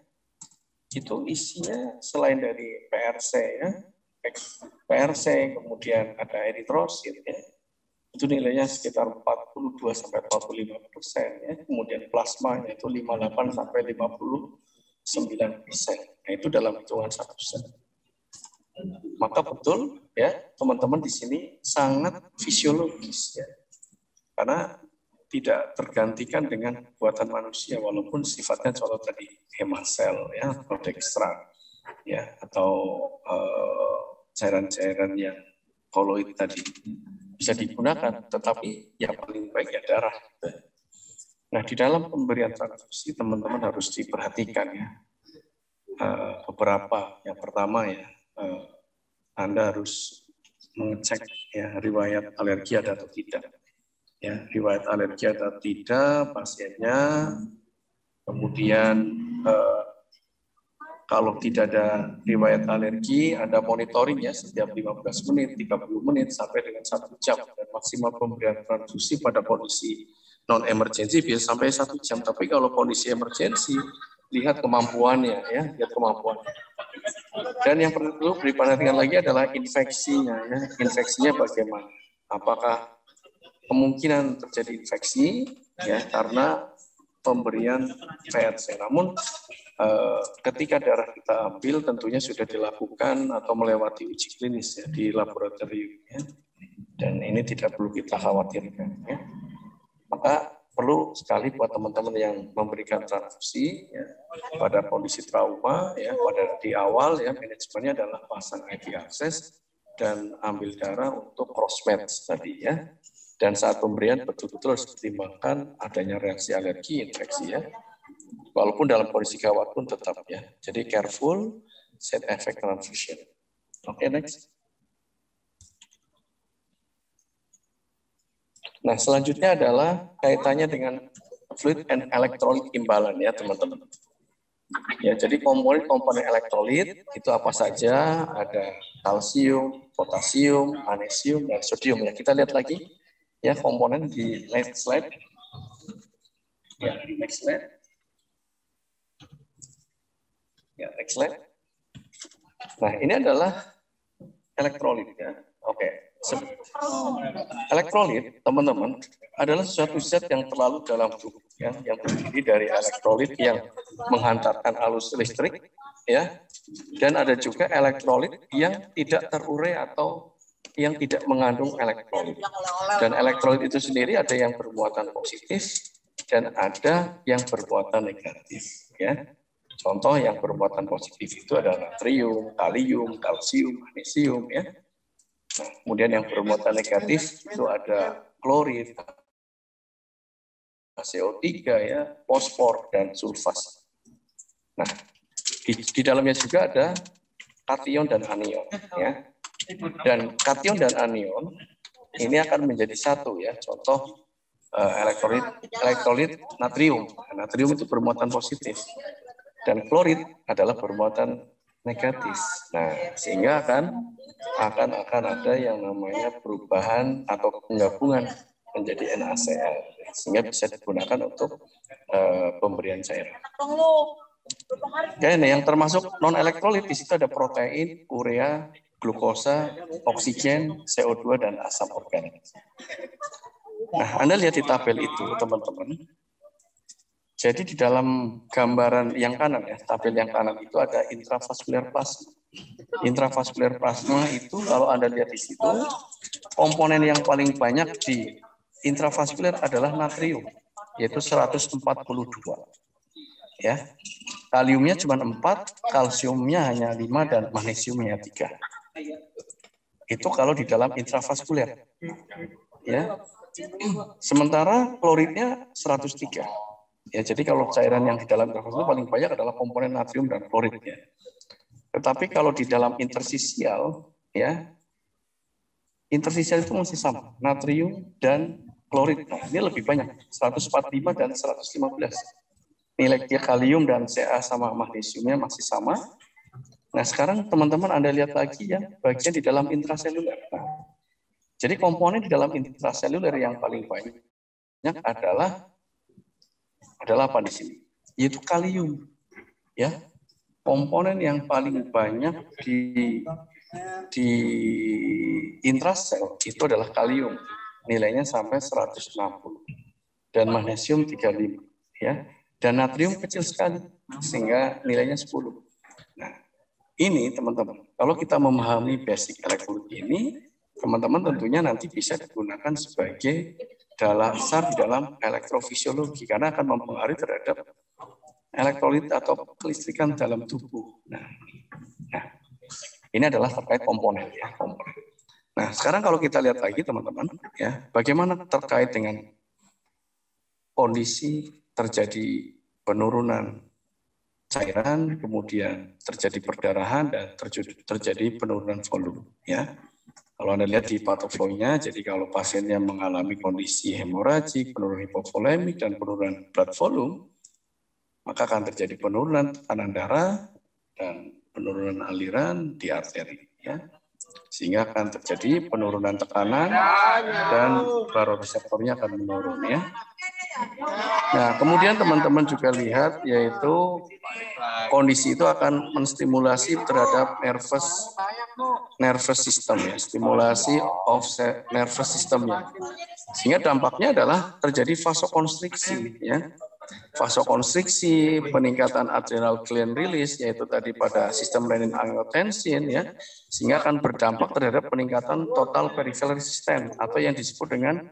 itu isinya selain dari PRC ya, PRC, kemudian ada eritrosit ya, itu nilainya sekitar 42 sampai 45% ya, kemudian plasma itu 58 sampai 59%. Nah, itu dalam hitungan 1%. Maka betul ya, teman-teman di sini sangat fisiologis ya. Karena tidak tergantikan dengan buatan manusia walaupun sifatnya contoh tadi hemasel ya atau dextran ya atau cairan-cairan yang koloid tadi bisa digunakan, tetapi yang paling baik ya darah. Nah, di dalam pemberian transfusi teman-teman harus diperhatikan ya beberapa. Yang pertama ya Anda harus mengecek ya riwayat alergi ada atau tidak. Ya, riwayat alergi atau tidak pasiennya, kemudian Kalau tidak ada riwayat alergi, ada monitoring ya setiap 15 menit, 30 menit, sampai dengan 1 jam. Dan maksimal pemberian transfusi pada kondisi non-emergency bisa sampai 1 jam. Tapi kalau kondisi emergency, lihat kemampuannya ya, lihat kemampuannya. Dan yang perlu diperhatikan lagi adalah infeksinya ya. Infeksinya bagaimana? Apakah kemungkinan terjadi infeksi ya karena pemberian VRC. Namun ketika darah kita ambil tentunya sudah dilakukan atau melewati uji klinis ya di laboratorium ya. Dan ini tidak perlu kita khawatirkan ya. Maka perlu sekali buat teman-teman yang memberikan transfusi ya, pada kondisi trauma ya, pada di awal ya manajemennya adalah pasang IV access dan ambil darah untuk cross match tadi ya. Dan saat pemberian betul-betul harus dipertimbangkan adanya reaksi alergi, infeksi ya. Walaupun dalam kondisi gawat pun tetap ya. Jadi careful, side effect transfusion. Oke, next. Nah, selanjutnya adalah kaitannya dengan fluid and electrolyte imbalance ya, teman-teman. Ya, jadi komponen elektrolit itu apa saja? Ada kalsium, potasium, magnesium, dan sodium ya. Kita lihat lagi ya komponen di next slide. Ya, next slide. Ya, next slide. Nah, ini adalah elektrolit ya. Oke. Elektrolit, teman-teman, adalah suatu zat yang terlalu dalam tubuh ya, yang terdiri dari elektrolit yang menghantarkan arus listrik ya. Dan ada juga elektrolit yang tidak terurai atau yang tidak mengandung elektrolit. Dan elektrolit itu sendiri ada yang bermuatan positif dan ada yang bermuatan negatif ya. Contoh yang bermuatan positif itu adalah natrium, kalium, kalsium, magnesium ya. Nah, kemudian yang bermuatan negatif itu ada klorid, CO3 ya, fosfor dan sulfas. Nah, di dalamnya juga ada kation dan anion ya. Dan kation dan anion ini akan menjadi satu ya. Contoh elektrolit natrium. Natrium itu bermuatan positif. Dan klorid adalah bermuatan negatif. Nah, sehingga akan ada yang namanya perubahan atau penggabungan menjadi NaCl, sehingga bisa digunakan untuk pemberian cairan. Oke, nah yang termasuk non elektrolit di situ ada protein, urea, glukosa, oksigen, CO2 dan asam organik. Nah, Anda lihat di tabel itu, teman-teman. Jadi di dalam gambaran yang kanan ya, tabel yang kanan itu ada intravaskuler plasma. Intravaskuler plasma itu kalau Anda lihat di situ, komponen yang paling banyak di intravaskuler adalah natrium, yaitu 142. Ya. Kaliumnya cuma 4, kalsiumnya hanya 5 dan magnesiumnya 3. Itu kalau di dalam intravaskuler. Ya. Sementara kloridnya 103. Ya, jadi kalau cairan yang di dalam intravaskuler paling banyak adalah komponen natrium dan kloridnya. Tetapi kalau di dalam intersisial, ya, intersisial itu masih sama, natrium dan klorid. Nah, ini lebih banyak, 145 dan 115. Nilai kalium dan Ca sama magnesiumnya masih sama. Nah, sekarang teman-teman Anda lihat lagi ya, bagian di dalam intraseluler. Nah, jadi komponen di dalam intraseluler yang paling banyak adalah apa di sini? Yaitu kalium. Ya. Komponen yang paling banyak di intrasel itu adalah kalium. Nilainya sampai 160. Dan magnesium 35, ya. Dan natrium kecil sekali sehingga nilainya 10. Nah, ini teman-teman, kalau kita memahami basic elektrolit ini, teman-teman tentunya nanti bisa digunakan sebagai dasar di dalam elektrofisiologi karena akan mempengaruhi terhadap elektrolit atau kelistrikan dalam tubuh. Nah, ini adalah terkait komponen ya, komponen. Nah, sekarang kalau kita lihat lagi teman-teman ya, bagaimana terkait dengan kondisi terjadi penurunan cairan, kemudian terjadi perdarahan dan terjadi penurunan volume ya. Kalau Anda lihat di patoflow-nya, jadi kalau pasiennya mengalami kondisi hemoragik, penurunan hipovolemik, dan penurunan blood volume, maka akan terjadi penurunan tekanan darah, dan penurunan aliran di arteri, ya. Sehingga akan terjadi penurunan tekanan dan baroreseptornya akan menurun, ya. Nah, kemudian teman-teman juga lihat yaitu kondisi itu akan menstimulasi terhadap nervous system, ya, stimulasi of nervous systemnya. Sehingga dampaknya adalah terjadi vasokonstriksi, ya. Vasokonstriksi, peningkatan adrenal gland release, yaitu tadi pada sistem renin-angiotensin, ya, sehingga akan berdampak terhadap peningkatan total peripheral resistance atau yang disebut dengan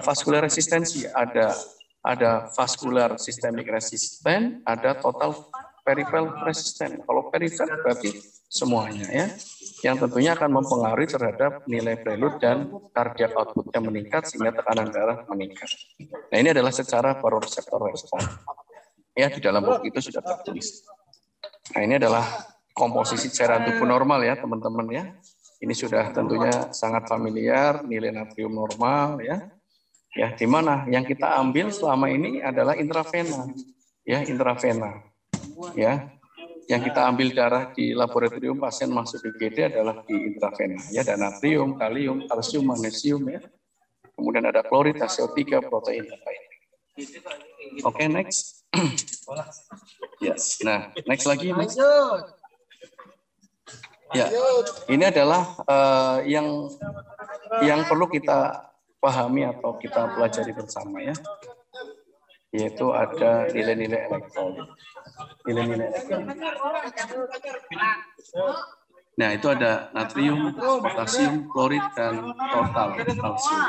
vascular resistensi. Ada vascular systemic resistance, ada total peripheral resistance. Kalau peripheral berarti semuanya, ya, yang tentunya akan mempengaruhi terhadap nilai prelude dan cardiac output yang meningkat sehingga tekanan darah meningkat. Nah, ini adalah secara baroreseptor respon. Ya, di dalam buku itu sudah tertulis. Nah, ini adalah komposisi cairan tubuh normal, ya, teman-teman, ya. Ini sudah tentunya sangat familiar, nilai natrium normal, ya. Ya, di mana yang kita ambil selama ini adalah intravena, ya, intravena, ya. Yang kita ambil darah di laboratorium pasien masuk IGD adalah di intravena, ya, ada natrium, kalium, kalsium, magnesium, ya. Kemudian ada klorid, HCO3, protein, dan lain-lain. Oke, next. Yes. Nah, next lagi. Next. Ya, ini adalah yang perlu kita pahami atau kita pelajari bersama, ya. Yaitu ada nilai-nilai elektrolit. Nah, itu ada natrium, potasium, klorid, dan total kalsium.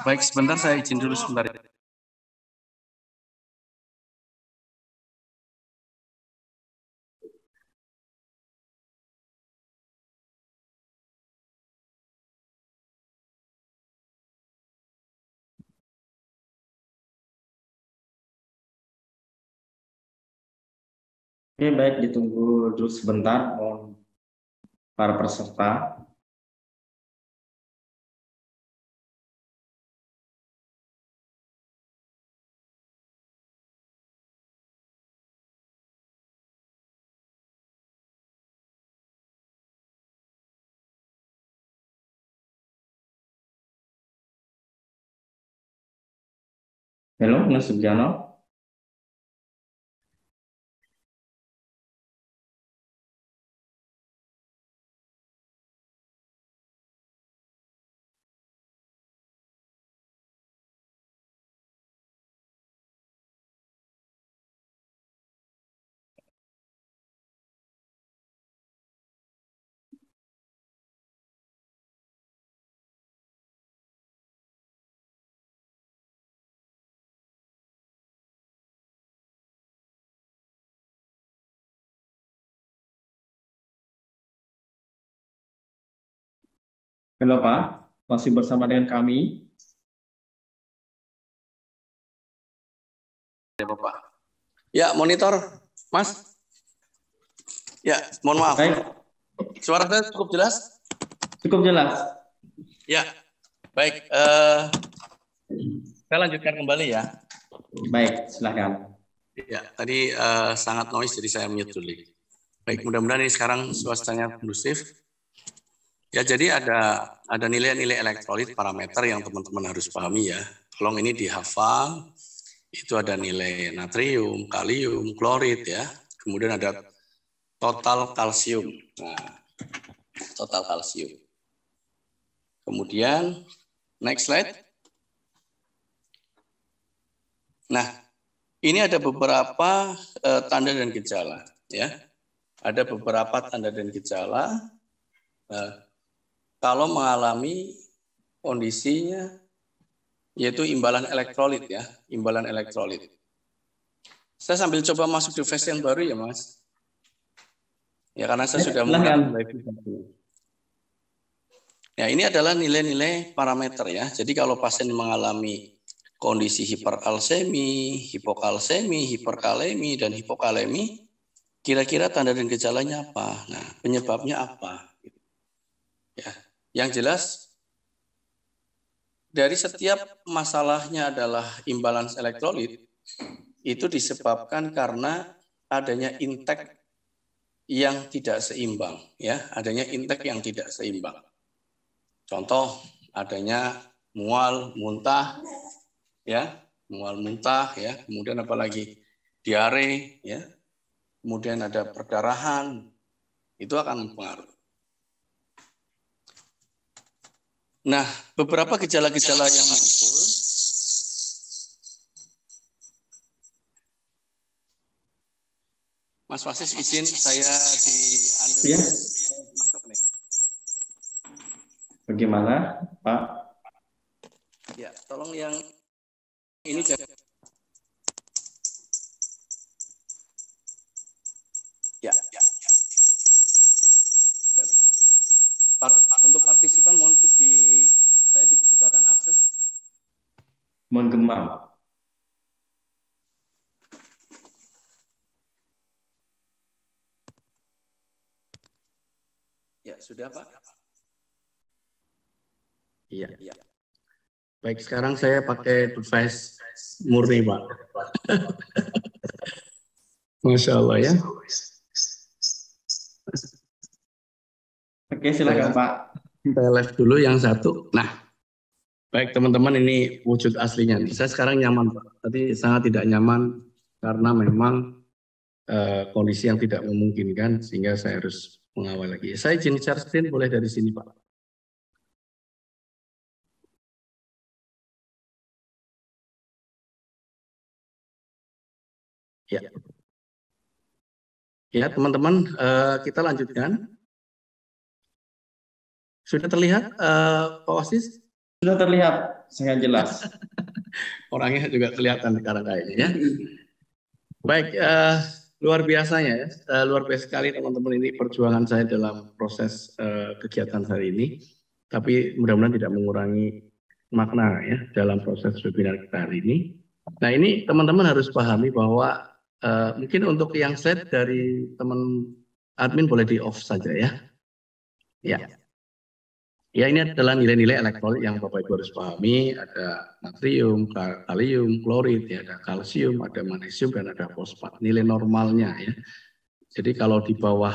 Baik, sebentar saya izin dulu sebentar. Oke, baik, ditunggu dulu sebentar, mohon para peserta. Halo, Mas Sugiano. Halo Pak, masih bersama dengan kami. Ya, Bapak. Ya, monitor, Mas. Ya, mohon maaf. Baik, Suara saya cukup jelas? cukup jelas. Ya, baik. Saya lanjutkan kembali, ya. Baik, silakan. Ya, tadi sangat noise, jadi saya mute dulu. Baik, mudah-mudahan ini sekarang suasananya kondusif. Ya, jadi ada nilai-nilai elektrolit parameter yang teman-teman harus pahami, ya. Tolong ini dihafal. Itu ada nilai natrium, kalium, klorid, ya. Kemudian ada total kalsium. Nah, total kalsium. Kemudian next slide. Nah, ini ada beberapa tanda dan gejala, ya. Ada beberapa tanda dan gejala kalau mengalami kondisinya yaitu imbalan elektrolit, ya, imbalan elektrolit. Saya sambil coba masuk di fase yang baru, ya, Mas. Ya, karena saya sudah menggunakan live. Ya, ini adalah nilai-nilai parameter, ya. Jadi kalau pasien mengalami kondisi hiperkalsemi, hipokalsemi, hiperkalemi, dan hipokalemi, kira-kira tanda dan gejalanya apa? Nah, penyebabnya apa? Ya, yang jelas dari setiap masalahnya adalah imbalans elektrolit, itu disebabkan karena adanya intake yang tidak seimbang, ya, adanya intake yang tidak seimbang. Contoh adanya mual, muntah, ya, mual, muntah, ya, kemudian apalagi diare, ya, kemudian ada perdarahan, itu akan mempengaruhi. Nah, beberapa gejala-gejala yang muncul. Mas Wasis izin saya Ya. masuk nih. Bagaimana, Pak? Ya, tolong yang ini jangan. Ya. Untuk partisipan mohon saya dibukakan akses. Menggema. Ya, sudah Pak. Iya. Baik, sekarang saya pakai device murni, Pak. Masya Allah ya. Oke, silakan Pak. Saya live dulu yang satu. Nah, baik teman-teman, ini wujud aslinya. Saya sekarang nyaman, Pak. Tadi sangat tidak nyaman karena memang kondisi yang tidak memungkinkan sehingga saya harus mengawal lagi. Saya izin share screen boleh dari sini, Pak. Ya. Ya, teman-teman, kita lanjutkan. Sudah terlihat, Pak Wasis? Sudah terlihat sangat jelas. Orangnya juga kelihatan sekarang kayaknya ya. Baik, luar biasanya ya, luar biasa sekali teman-teman ini perjuangan saya dalam proses kegiatan hari ini. Tapi mudah-mudahan tidak mengurangi makna ya dalam proses webinar kita hari ini. Nah ini teman-teman harus pahami bahwa mungkin untuk yang slide dari teman admin boleh di off saja ya. Ya. Ya ini adalah nilai-nilai elektrolit yang Bapak Ibu harus pahami. Ada natrium, kalium, klorid, ya, ada kalsium, ada magnesium, dan ada fosfat. Nilai normalnya ya. Jadi kalau di bawah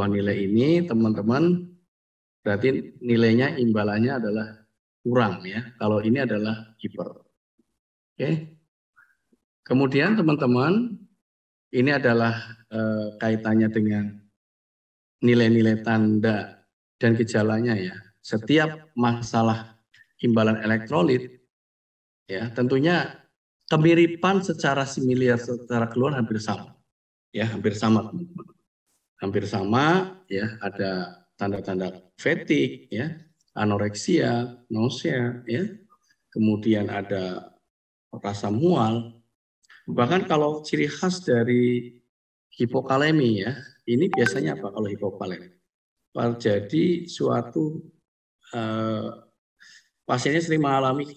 nilai ini teman-teman berarti nilainya imbalannya adalah kurang ya. Kalau ini adalah hiper. Oke. Kemudian teman-teman ini adalah kaitannya dengan nilai-nilai tanda dan gejalanya ya. Setiap masalah imbalan elektrolit ya tentunya kemiripan secara similar secara keluar hampir sama. Ya, hampir sama teman-teman. Hampir sama ya, ada tanda-tanda fatigue ya, anoreksia, nausea ya. Kemudian ada rasa mual. Bahkan kalau ciri khas dari hipokalemi ya, ini biasanya apa kalau hipokalemi? Jadi suatu pasiennya sering mengalami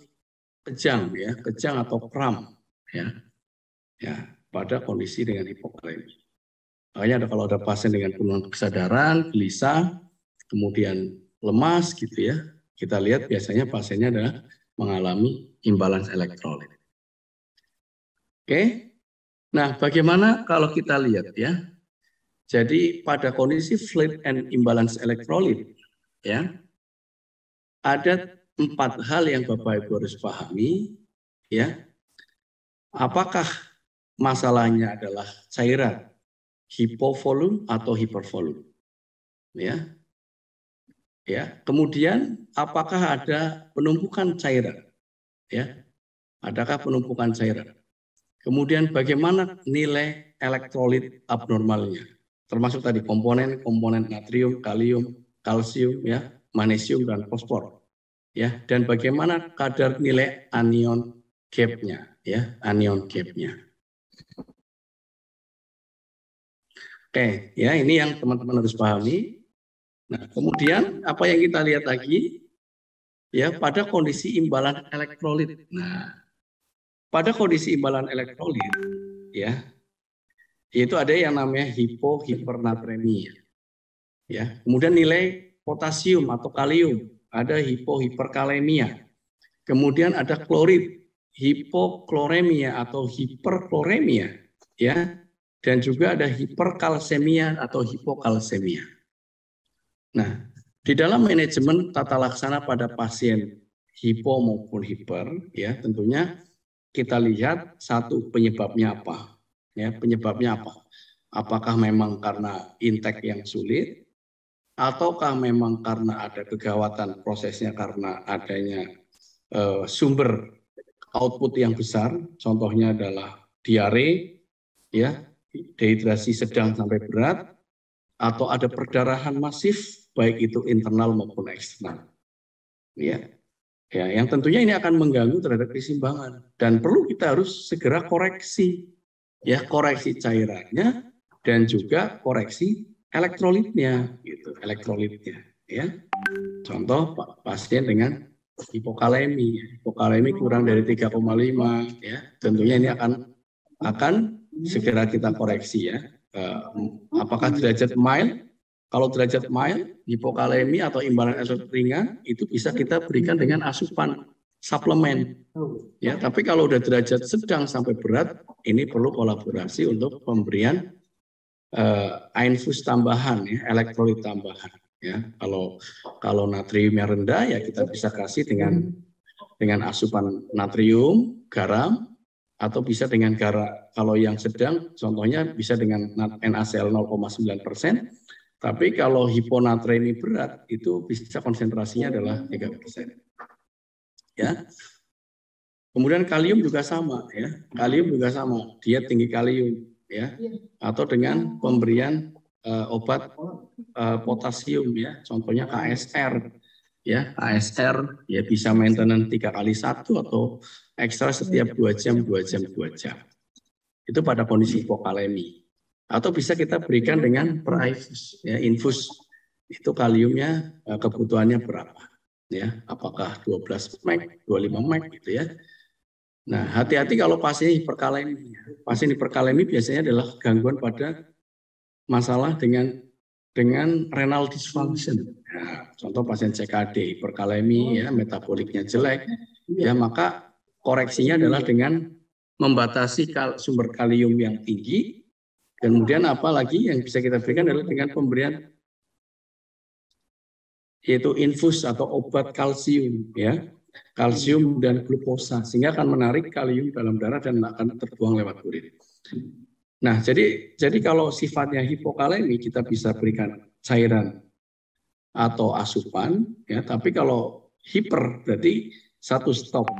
kejang ya, kejang atau kram ya, pada kondisi dengan hipokalemi. Makanya kalau ada pasien dengan penurunan kesadaran, gelisah, kemudian lemas gitu ya, kita lihat biasanya pasiennya adalah mengalami imbalans elektrolit. Oke, nah bagaimana kalau kita lihat ya? Jadi pada kondisi fluid and imbalance elektrolit, ya, ada 4 hal yang Bapak Ibu harus pahami, ya. Apakah masalahnya adalah cairan, hipovolume atau hipervolume, ya. Ya. Kemudian apakah ada penumpukan cairan, ya? Adakah penumpukan cairan? Kemudian bagaimana nilai elektrolit abnormalnya? Termasuk tadi komponen natrium, kalium, kalsium, ya, magnesium dan fosfor, ya. Dan bagaimana kadar nilai anion gap-nya, ya, anion gap-nya. Oke, ya ini yang teman-teman harus pahami. Nah, kemudian apa yang kita lihat lagi, ya, pada kondisi imbalan elektrolit. Nah, pada kondisi imbalan elektrolit, ya. Yaitu ada yang namanya hipohipernatremia. Ya, kemudian nilai potasium atau kalium, ada hipohiperkalemia. Kemudian ada klorid, hipokloremia atau hiperkloremia, ya, dan juga ada hiperkalsemia atau hipokalsemia. Nah, di dalam manajemen tata laksana pada pasien hipo maupun hiper, ya tentunya kita lihat satu penyebabnya apa, ya penyebabnya apa? Apakah memang karena intake yang sulit, ataukah memang karena ada kegawatan prosesnya karena adanya sumber output yang besar, contohnya adalah diare, ya dehidrasi sedang sampai berat, atau ada perdarahan masif baik itu internal maupun eksternal. Ya, yang tentunya ini akan mengganggu terhadap keseimbangan dan perlu kita harus segera koreksi, ya koreksi cairannya dan juga koreksi elektrolitnya, gitu, elektrolitnya. Ya, contoh pasien dengan hipokalemi kurang dari 3,5, ya tentunya ini akan segera kita koreksi ya. Apakah derajat mild? Kalau derajat mild, hipokalemi atau imbalan elektrolit ringan itu bisa kita berikan dengan asupan suplemen. Ya, tapi kalau udah derajat sedang sampai berat, ini perlu kolaborasi untuk pemberian infus tambahan, ya, elektrolit tambahan. Ya, kalau natriumnya rendah, ya kita bisa kasih dengan asupan natrium, garam, atau bisa dengan garam. Kalau yang sedang, contohnya bisa dengan NaCl 0,9%. Tapi kalau hiponatremi berat, itu bisa konsentrasinya adalah 3%. Ya. Kemudian kalium juga sama, ya. Kalium juga sama, dia tinggi kalium, ya. Atau dengan pemberian obat potasium, ya. Contohnya KSR, ya. KSR ya bisa maintenance 3x1 atau ekstra setiap 2 jam. Itu pada kondisi hipokalemi. Atau bisa kita berikan dengan per-infus, ya, infus. Itu kaliumnya kebutuhannya berapa, ya? Apakah 12 mg, 25 mg gitu ya. Nah, hati-hati kalau pasien hiperkalemi. Pasien hiperkalemi biasanya adalah gangguan pada masalah dengan renal dysfunction. Nah, contoh pasien CKD hiperkalemi, ya, metaboliknya jelek, ya maka koreksinya adalah dengan membatasi sumber kalium yang tinggi. Kemudian apalagi yang bisa kita berikan adalah dengan pemberian yaitu infus atau obat kalsium, ya, kalsium dan glukosa, sehingga akan menarik kalium dalam darah dan akan terbuang lewat urin. Nah, jadi kalau sifatnya hipokalemi kita bisa berikan cairan atau asupan, ya, tapi kalau hiper berarti satu stop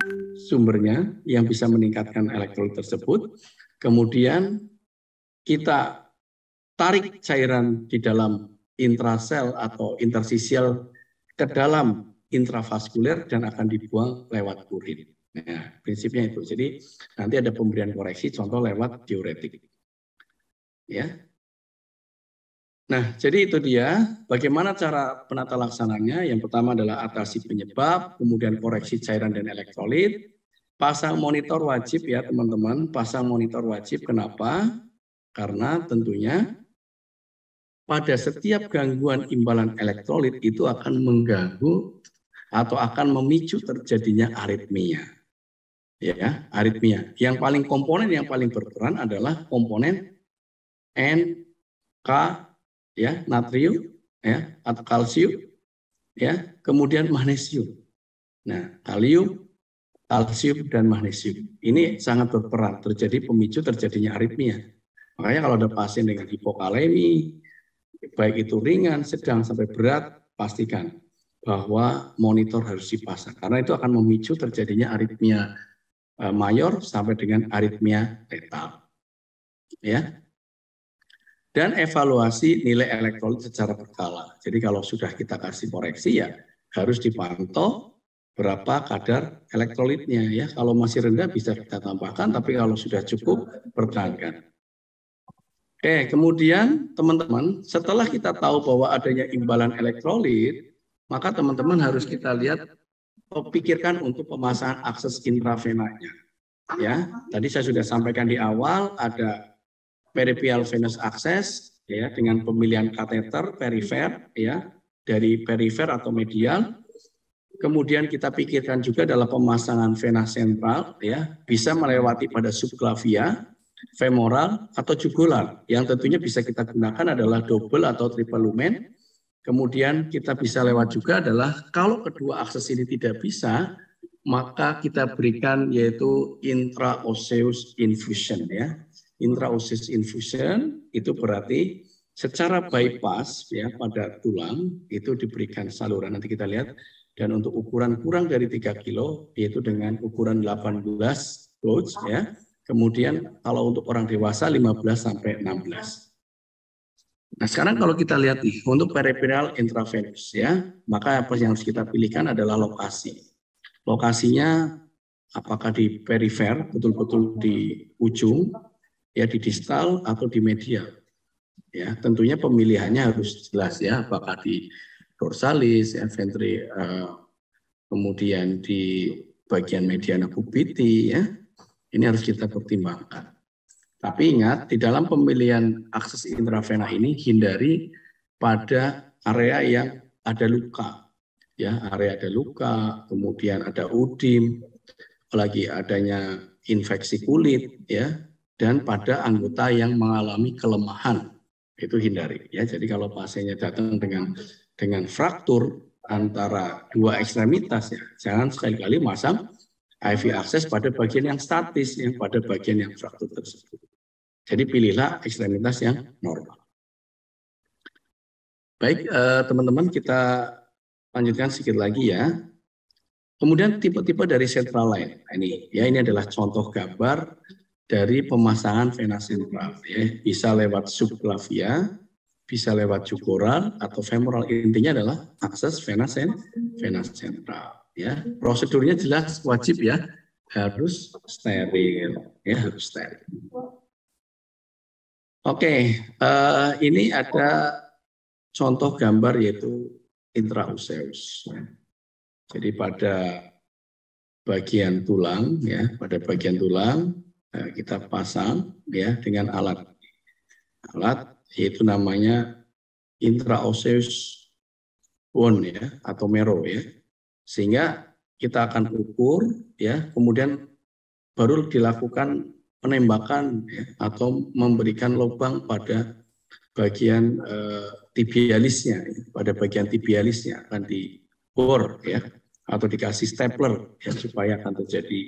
sumbernya yang bisa meningkatkan elektrolit tersebut, kemudian kita tarik cairan di dalam intrasel atau intersisial ke dalam intravaskuler dan akan dibuang lewat urin. Nah, prinsipnya itu. Jadi nanti ada pemberian koreksi, contoh lewat diuretik. Ya. Nah, jadi itu dia bagaimana cara penata laksananya. Yang pertama adalah atasi penyebab, kemudian koreksi cairan dan elektrolit. Pasang monitor wajib ya teman-teman, pasang monitor wajib. Kenapa? Karena tentunya pada setiap gangguan imbalan elektrolit itu akan mengganggu atau akan memicu terjadinya aritmia. Ya, aritmia. Yang paling komponen yang paling berperan adalah komponen N, K, ya, natrium, ya, atau kalsium, ya, kemudian magnesium. Nah, kalium, kalsium dan magnesium ini sangat berperan terjadi pemicu terjadinya aritmia. Makanya kalau ada pasien dengan hipokalemi, baik itu ringan, sedang sampai berat, pastikan bahwa monitor harus dipasang karena itu akan memicu terjadinya aritmia mayor sampai dengan aritmia letal. Ya. Dan evaluasi nilai elektrolit secara berkala. Jadi kalau sudah kita kasih koreksi ya harus dipantau berapa kadar elektrolitnya ya. Kalau masih rendah bisa kita tambahkan, tapi kalau sudah cukup pertahankan. Oke, kemudian teman-teman setelah kita tahu bahwa adanya imbalan elektrolit, maka teman-teman harus kita lihat, pikirkan untuk pemasangan akses intravenanya. Ya, tadi saya sudah sampaikan di awal ada peripheral venous access ya dengan pemilihan kateter perifer ya dari perifer atau medial. Kemudian kita pikirkan juga dalam pemasangan vena sentral ya bisa melewati pada subclavia femoral atau jugular. Yang tentunya bisa kita gunakan adalah double atau triple lumen. Kemudian kita bisa lewat juga adalah kalau kedua akses ini tidak bisa, maka kita berikan yaitu intraosseous infusion ya. Intraosseous infusion itu berarti secara bypass ya pada tulang itu diberikan saluran, nanti kita lihat, dan untuk ukuran kurang dari 3 kilo yaitu dengan ukuran 18 gauge ya. Kemudian kalau untuk orang dewasa 15 sampai 16. Nah, sekarang kalau kita lihat nih untuk peripheral intravenous ya, maka apa yang harus kita pilihkan adalah lokasi. Lokasinya apakah di perifer, betul-betul di ujung ya, di distal atau di medial. Ya, tentunya pemilihannya harus jelas ya, apakah di dorsalis, ya, kemudian di bagian mediana cubiti ya. Ini harus kita pertimbangkan. Tapi ingat, di dalam pemilihan akses intravena ini hindari pada area yang ada luka. Ya, area ada luka, kemudian ada udim, apalagi adanya infeksi kulit ya, dan pada anggota yang mengalami kelemahan. Itu hindari ya. Jadi kalau pasiennya datang dengan fraktur antara dua ekstremitas ya, jangan sekali-kali masang IV akses pada bagian yang statis, yang pada bagian yang fraktur tersebut. Jadi pilihlah ekstremitas yang normal. Baik, teman-teman, kita lanjutkan sedikit lagi ya. Kemudian tipe-tipe dari central line. Nah, ini adalah contoh gambar dari pemasangan vena sentral. Ya. Bisa lewat subclavia, bisa lewat jugular atau femoral. Intinya adalah akses vena sentral. Ya, prosedurnya jelas, wajib ya, harus steril, ya harus steril. Oke, ini ada contoh gambar yaitu intraosseous. Jadi pada bagian tulang, ya, pada bagian tulang kita pasang ya dengan alat yaitu namanya intraosseous bone ya atau marrow ya. Sehingga kita akan ukur ya, kemudian baru dilakukan penembakan ya, atau memberikan lubang pada bagian tibialisnya ya. Pada bagian tibialisnya akan dibor ya, atau dikasih stapler ya, supaya akan terjadi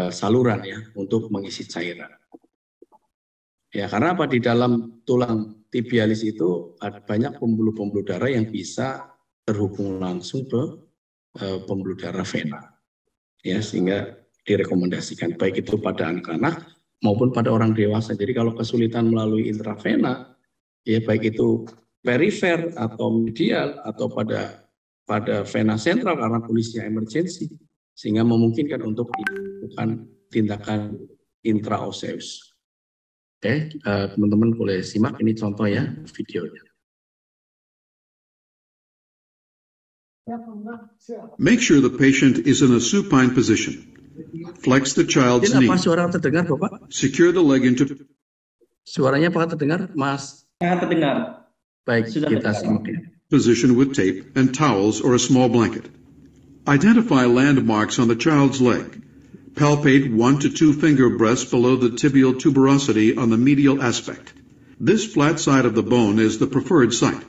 saluran ya untuk mengisi cairan. Ya, karena apa, di dalam tulang tibialis itu ada banyak pembuluh-pembuluh darah yang bisa terhubung langsung ke pembuluh darah vena. Ya, sehingga direkomendasikan baik itu pada anak-anak maupun pada orang dewasa. Jadi kalau kesulitan melalui intravena, ya baik itu perifer atau medial atau pada vena sentral karena kondisinya emergensi, sehingga memungkinkan untuk dilakukan tindakan intraosseous. Oke, teman-teman boleh simak ini contoh ya videonya. Make sure the patient is in a supine position. Flex the child's knee. Apa suara terdengar, Bapak? Secure the leg into... Suaranya apakah terdengar, Mas? Sangat terdengar. Baik, Sudah kita terdengar. simak. Position with tape and towels or a small blanket. Identify landmarks on the child's leg. Palpate 1 to 2 finger breadths below the tibial tuberosity on the medial aspect. This flat side of the bone is the preferred site.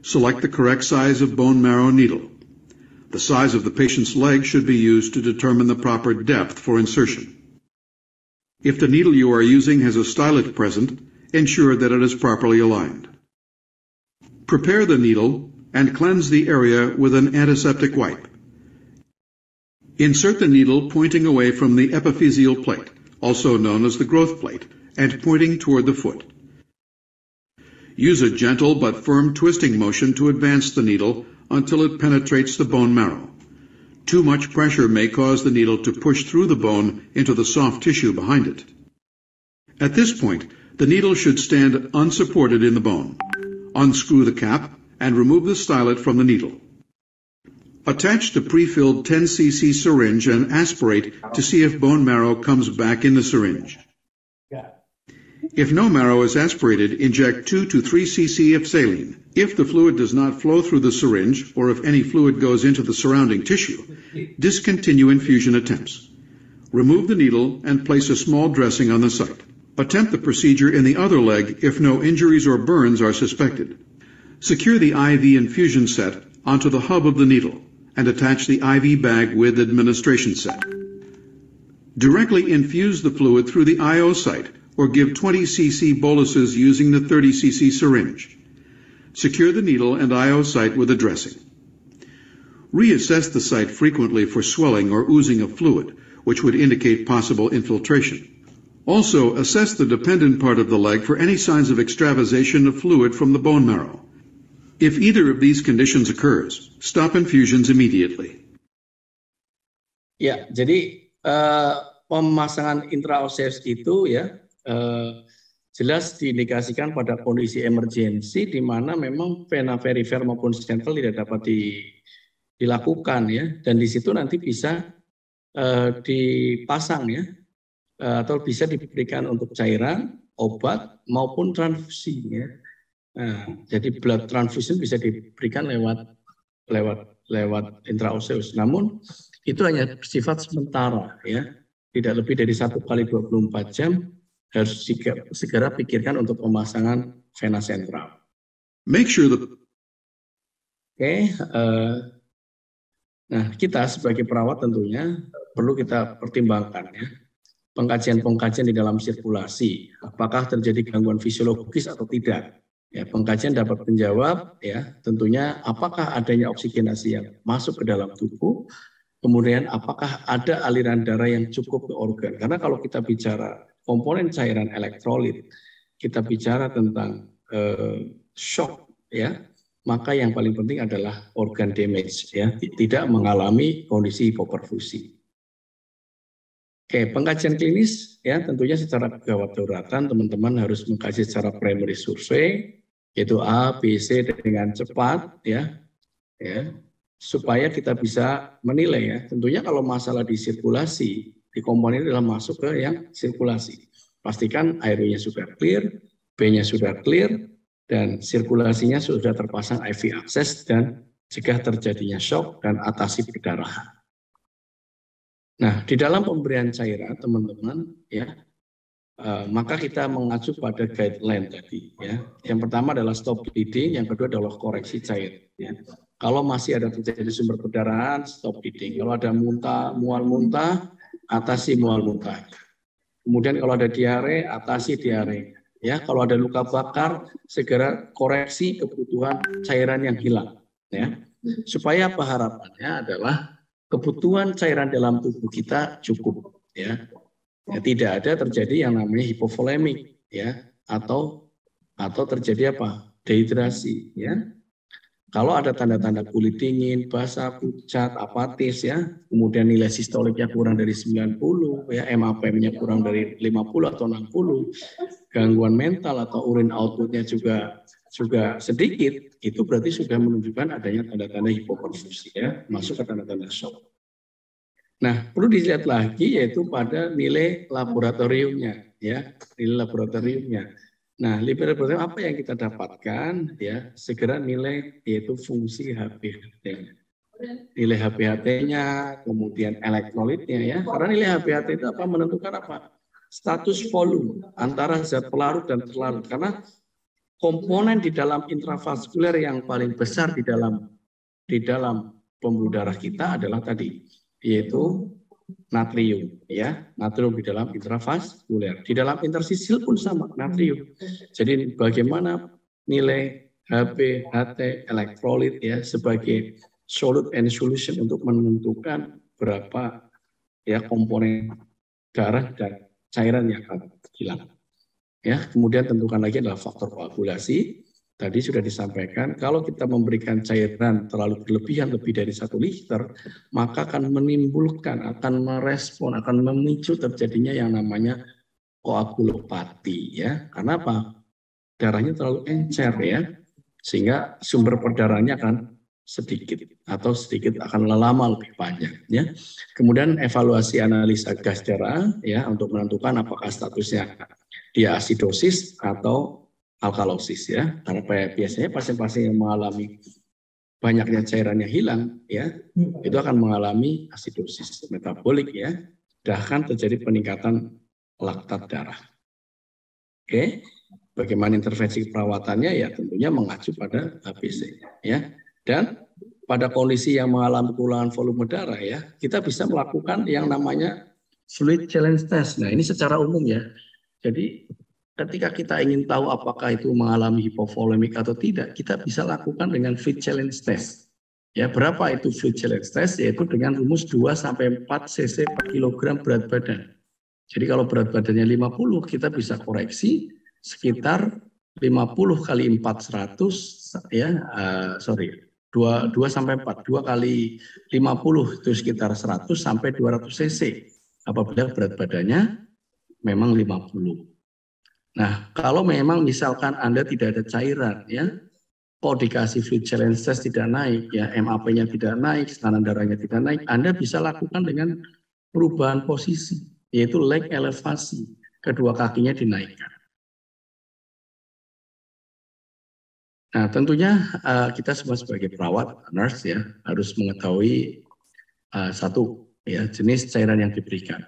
Select the correct size of bone marrow needle. The size of the patient's leg should be used to determine the proper depth for insertion. If the needle you are using has a stylet present, ensure that it is properly aligned. Prepare the needle and cleanse the area with an antiseptic wipe. Insert the needle pointing away from the epiphyseal plate, also known as the growth plate, and pointing toward the foot. Use a gentle but firm twisting motion to advance the needle until it penetrates the bone marrow. Too much pressure may cause the needle to push through the bone into the soft tissue behind it. At this point, the needle should stand unsupported in the bone. Unscrew the cap and remove the stylet from the needle. Attach the pre-filled 10 cc syringe and aspirate to see if bone marrow comes back in the syringe. If no marrow is aspirated, inject 2 to 3 cc of saline. If the fluid does not flow through the syringe, or if any fluid goes into the surrounding tissue, discontinue infusion attempts. Remove the needle and place a small dressing on the site. Attempt the procedure in the other leg if no injuries or burns are suspected. Secure the IV infusion set onto the hub of the needle and attach the IV bag with administration set. Directly infuse the fluid through the IO site or give 20 cc boluses using the 30 cc syringe. Secure the needle and IO site with a dressing. Reassess the site frequently for swelling or oozing of fluid, which would indicate possible infiltration. Also, assess the dependent part of the leg for any signs of extravasation of fluid from the bone marrow. If either of these conditions occurs, stop infusions immediately. Ya, jadi pemasangan intraoseus itu ya jelas diindikasikan pada kondisi emergensi di mana memang vena perifer maupun central tidak dapat dilakukan ya, dan di situ nanti bisa dipasang ya, atau bisa diberikan untuk cairan, obat maupun transfusi ya. Nah, jadi blood transfusion bisa diberikan lewat intraoseus. Namun itu hanya bersifat sementara ya, tidak lebih dari 1 kali 24 jam harus segera pikirkan untuk pemasangan vena sentral. Make sure that nah, kita sebagai perawat tentunya perlu kita pertimbangkan ya, pengkajian-pengkajian di dalam sirkulasi, apakah terjadi gangguan fisiologis atau tidak. Ya, pengkajian dapat menjawab ya, tentunya apakah adanya oksigenasi yang masuk ke dalam tubuh, kemudian apakah ada aliran darah yang cukup ke organ. Karena kalau kita bicara komponen cairan elektrolit, kita bicara tentang shock ya, maka yang paling penting adalah organ damage ya, tidak mengalami kondisi hipoperfusi. Oke, pengkajian klinis ya, tentunya secara gawat daruratan teman-teman harus mengkaji secara primary survey, yaitu A, B, C dengan cepat ya, supaya kita bisa menilai ya. Tentunya kalau masalah di sirkulasi, di komponen ini adalah masuk ke yang sirkulasi. Pastikan airnya sudah clear, B-nya sudah clear, dan sirkulasinya sudah terpasang IV access dan jika terjadinya shock dan atasi perdarahan. Nah, di dalam pemberian cairan teman-teman ya, maka kita mengacu pada guideline tadi ya. Yang pertama adalah stop bleeding, yang kedua adalah koreksi cair ya. Kalau masih ada terjadi sumber perdarahan, stop bleeding. Kalau ada mual muntah, atasi mual muntah. Kemudian kalau ada diare, atasi diare. Ya, kalau ada luka bakar, segera koreksi kebutuhan cairan yang hilang. Ya, supaya apa harapannya adalah kebutuhan cairan dalam tubuh kita cukup. Ya, tidak ada terjadi yang namanya hipovolemik. Ya, atau terjadi apa? Dehidrasi. Ya. Kalau ada tanda-tanda kulit dingin, basah, pucat, apatis ya, kemudian nilai sistoliknya kurang dari 90, ya, MAPM-nya kurang dari 50 atau 60, gangguan mental atau urin outputnya juga sedikit, itu berarti sudah menunjukkan adanya tanda-tanda hipoperfusi ya, masuk ke tanda-tanda shock. Nah, perlu dilihat lagi yaitu pada nilai laboratoriumnya ya, nilai laboratoriumnya. Nah, laboratorium apa yang kita dapatkan ya, segera nilai yaitu fungsi HPHT-nya. Nilai HPHT-nya, kemudian elektrolitnya ya. Karena nilai HPHT itu apa menentukan apa? Status volume antara zat pelarut dan terlarut. Karena komponen di dalam intravaskuler yang paling besar di dalam pembuluh darah kita adalah tadi, yaitu natrium ya, natrium di dalam intravaskuler. Di dalam intersisil pun sama, natrium. Jadi bagaimana nilai HPHT elektrolit ya sebagai solute and solution untuk menentukan berapa ya komponen darah dan cairan yang akan hilang. Ya, kemudian tentukan lagi adalah faktor koagulasi. Tadi sudah disampaikan, kalau kita memberikan cairan terlalu berlebihan lebih dari 1 liter, maka akan menimbulkan, akan merespon, akan memicu terjadinya yang namanya koagulopati ya. Karena apa? Darahnya terlalu encer ya, sehingga sumber perdarahannya akan sedikit atau sedikit akan lama lebih panjang ya. Kemudian evaluasi analisa gas darah ya untuk menentukan apakah statusnya dia asidosis atau alkalosis ya, karena biasanya pasien-pasien yang mengalami banyaknya cairan yang hilang ya, itu akan mengalami asidosis metabolik ya. bahkan terjadi peningkatan laktat darah. Oke, bagaimana intervensi perawatannya? Ya tentunya mengacu pada HBC, ya. Dan pada kondisi yang mengalami pengulangan volume darah, ya, kita bisa melakukan yang namanya fluid challenge test. Nah, ini secara umum ya. Jadi ketika kita ingin tahu apakah itu mengalami hipovolemik atau tidak, kita bisa lakukan dengan fluid challenge test. Ya, berapa itu fluid challenge test? Yaitu dengan rumus 2-4 cc per kilogram berat badan. Jadi kalau berat badannya 50, kita bisa koreksi sekitar 50 kali 4 100, ya, 2 sampai 4, 2 kali 50 itu sekitar 100 sampai 200 cc apabila berat badannya memang 50. Nah, kalau memang misalkan Anda tidak ada cairan, ya, kok dikasih fluid challenge test tidak naik, ya, MAP-nya tidak naik, tekanan darahnya tidak naik, Anda bisa lakukan dengan perubahan posisi, yaitu leg elevasi, kedua kakinya dinaikkan. Nah, tentunya kita semua sebagai perawat, nurse, ya, harus mengetahui satu, ya, jenis cairan yang diberikan.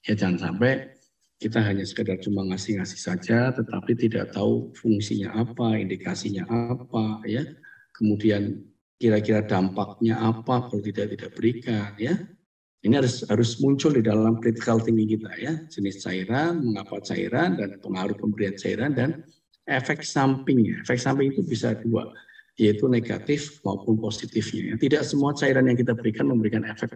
Ya, jangan sampai kita hanya sekedar cuma ngasih-ngasih saja, tetapi tidak tahu fungsinya apa, indikasinya apa, ya. Kemudian kira-kira dampaknya apa kalau tidak berikan, ya. Ini harus muncul di dalam critical thinking kita, ya. Jenis cairan, mengapa cairan, dan pengaruh pemberian cairan, dan efek sampingnya. Efek samping itu bisa dua, yaitu negatif maupun positifnya. Tidak semua cairan yang kita berikan memberikan efek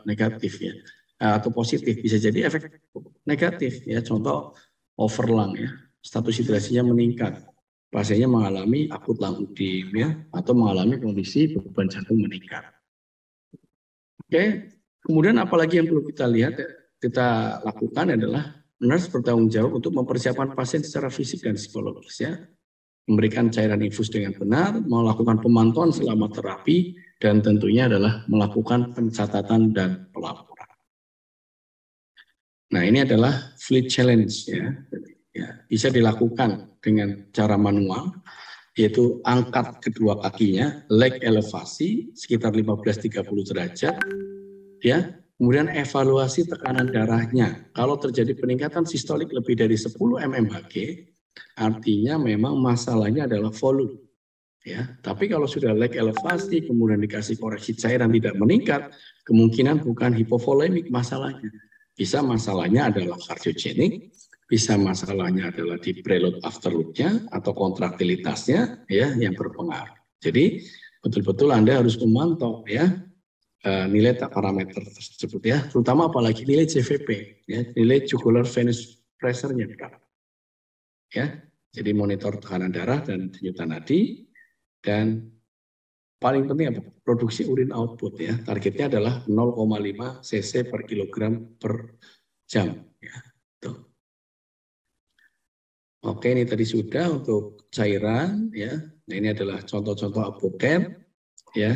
negatif, ya, atau positif. Bisa jadi efek negatif, ya. Contoh overlung, ya, status hidrasinya meningkat, pasiennya mengalami akut lung ödem, ya, atau mengalami kondisi beban jantung meningkat. Oke, kemudian apalagi yang perlu kita lihat, kita lakukan adalah nurse bertanggung jawab untuk mempersiapkan pasien secara fisik dan psikologis, ya. Memberikan cairan infus dengan benar, melakukan pemantauan selama terapi, dan tentunya adalah melakukan pencatatan dan pelaporan. Nah, ini adalah fluid challenge, ya. Bisa dilakukan dengan cara manual, yaitu angkat kedua kakinya, leg elevasi sekitar 15-30 derajat, ya. Kemudian evaluasi tekanan darahnya. Kalau terjadi peningkatan sistolik lebih dari 10 mmHg, artinya memang masalahnya adalah volume. Ya, tapi kalau sudah leg elevasi, kemudian dikasih koreksi cairan tidak meningkat, kemungkinan bukan hipovolemik masalahnya. Bisa masalahnya adalah kardiogenik, bisa masalahnya adalah di preload afterload-nya atau kontraktilitasnya, ya, yang berpengaruh. Jadi betul-betul Anda harus memantau, ya, nilai parameter tersebut, ya, terutama apalagi nilai CVP, ya, nilai jugular venous pressure-nya berapa, ya. Jadi monitor tekanan darah dan denyutan nadi, dan paling penting apa? Produksi urin output, ya. Targetnya adalah 0,5 cc per kilogram per jam, ya. Tuh. Oke, ini tadi sudah untuk cairan, ya. Nah, ini adalah contoh-contoh ApoCare, ya.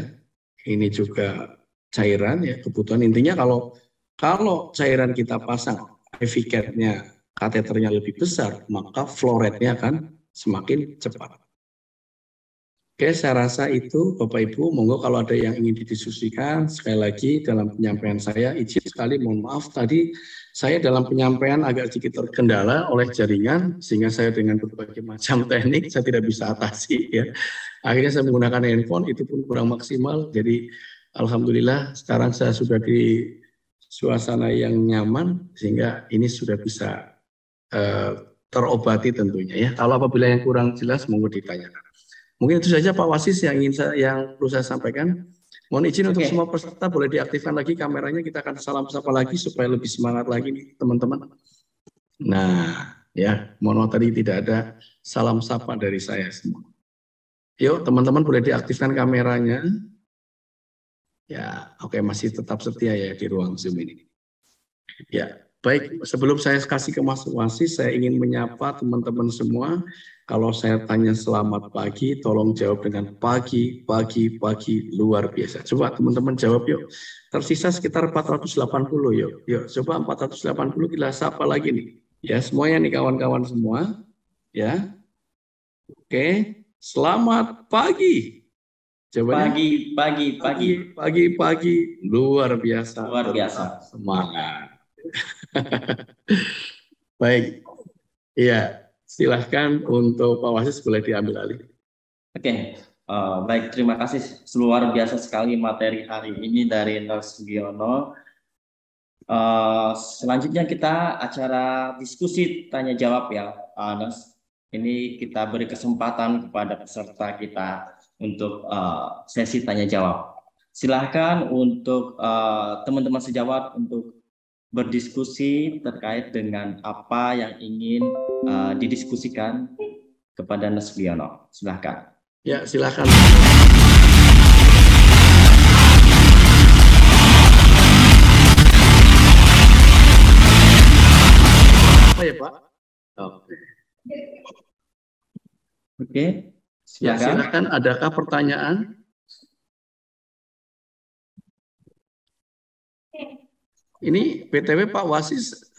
Ini juga cairan, ya, kebutuhan. Intinya kalau cairan kita pasang IV cap-nya, kateternya lebih besar, maka flow rate-nya akan semakin cepat. Oke, saya rasa itu Bapak Ibu, monggo kalau ada yang ingin didiskusikan. Sekali lagi dalam penyampaian saya, izin sekali mohon maaf tadi saya dalam penyampaian agak sedikit terkendala oleh jaringan, sehingga saya dengan berbagai macam teknik saya tidak bisa atasi, ya. Akhirnya saya menggunakan handphone, itu pun kurang maksimal. Jadi alhamdulillah sekarang saya sudah di suasana yang nyaman, sehingga ini sudah bisa terobati tentunya, ya. Kalau apabila yang kurang jelas monggo ditanyakan. Mungkin itu saja Pak Wasis yang perlu saya sampaikan. Mohon izin untuk semua peserta boleh diaktifkan lagi kameranya, kita akan salam sapa lagi supaya lebih semangat lagi nih teman-teman. Nah, ya, mohon maaf tadi tidak ada salam sapa dari saya semua. Yuk teman-teman boleh diaktifkan kameranya. Ya, oke, masih tetap setia, ya, di ruang Zoom ini. Ya, baik, sebelum saya kasih ke Mas Wasis, saya ingin menyapa teman-teman semua. Kalau saya tanya selamat pagi, tolong jawab dengan pagi luar biasa. Coba teman-teman jawab yuk. Tersisa sekitar 480 yuk. Yuk, coba 480 kita sapa lagi nih. Ya, semuanya nih kawan-kawan semua. Ya. Oke, selamat pagi. Jawabannya Pagi. pagi luar biasa. Luar biasa. Semangat. Baik, iya, silahkan untuk Pak Wasis boleh diambil alih. Oke, baik, terima kasih. Luar biasa sekali materi hari ini dari Nurse Sugiono. Selanjutnya kita acara diskusi tanya jawab ya, Nurse. Ini kita beri kesempatan kepada peserta kita untuk sesi tanya jawab. Silahkan untuk teman-teman sejawat untuk berdiskusi terkait dengan apa yang ingin didiskusikan kepada Nurse Sugiono. Silahkan. Ya, silahkan. Apa ya, Pak? Oke. Oke, Ya, silakan. silakan. Adakah pertanyaan? Ini BTW Pak Wasis,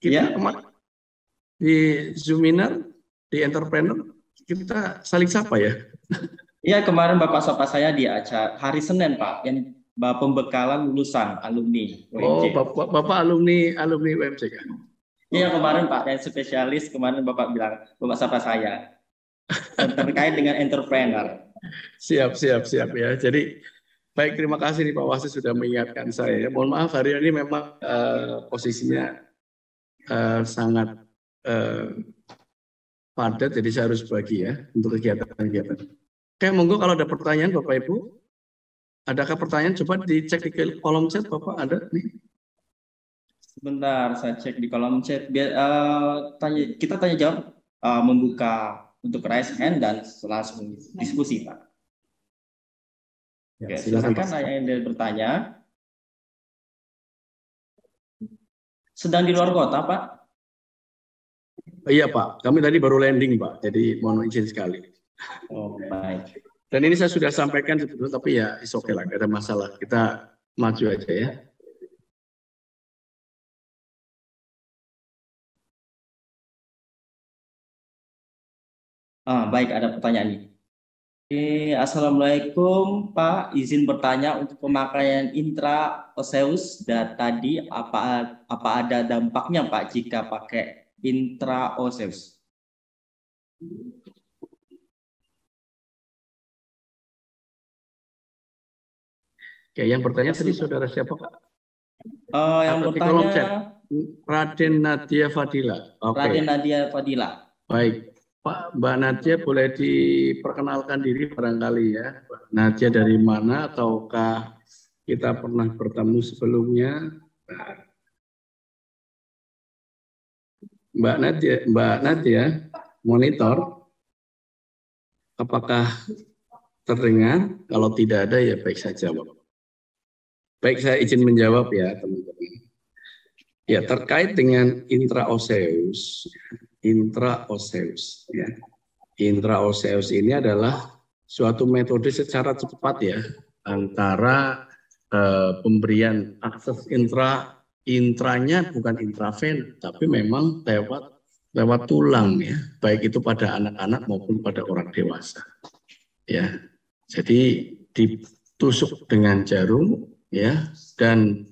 kita Ya. kemarin di Zoominar, di Entrepreneur, kita saling sapa ya? Iya, kemarin Bapak sapa saya di acara hari Senin, Pak, yang pembekalan lulusan alumni Oh, UMJ. Bapak alumni UMJ kan? Iya, kemarin Pak, yang spesialis kemarin Bapak bilang, Bapak sapa saya terkait dengan entrepreneur. Siap ya. Jadi baik, terima kasih nih Pak Wasis sudah mengingatkan saya. Mohon maaf hari ini memang posisinya sangat padat, jadi saya harus bagi ya untuk kegiatan-kegiatan. Oke, monggo kalau ada pertanyaan Bapak Ibu. Adakah pertanyaan? Coba dicek di kolom chat Bapak, ada nih. Sebentar, saya cek di kolom chat. Kita tanya jawab membuka untuk raise hand dan langsung diskusi, Pak. Ya, Oke, silakan, silakan Pak. yang ingin bertanya. Sedang di luar kota, Pak? Iya Pak, kami tadi baru landing Pak, jadi mohon izin sekali. Oh, baik. Dan ini saya sudah sampaikan sebetulnya, tapi ya is oke lah, gak ada masalah. Kita maju aja ya. Baik, ada pertanyaan ini. Assalamualaikum Pak, izin bertanya untuk pemakaian intraoseus dan tadi apa ada dampaknya Pak jika pakai intraoseus? Oke, yang bertanya tadi saudara siapa Pak? Yang Atau di kolom chat? bertanya Raden Nadia Fadila. Oke, Raden Nadia Fadila. baik. Pak, Mbak Nadia boleh diperkenalkan diri barangkali ya. Mbak Nadia dari mana, ataukah kita pernah bertemu sebelumnya? Mbak Nadia, monitor. Apakah terdengar? Kalau tidak ada ya baik saya jawab. Baik, saya izin menjawab ya teman-teman. Ya, terkait dengan intraoseus ya. Intraoseus ini adalah suatu metode secara cepat ya antara pemberian akses intranya bukan intraven, tapi memang lewat tulang ya, baik itu pada anak-anak maupun pada orang dewasa. Ya. Jadi ditusuk dengan jarum ya, dan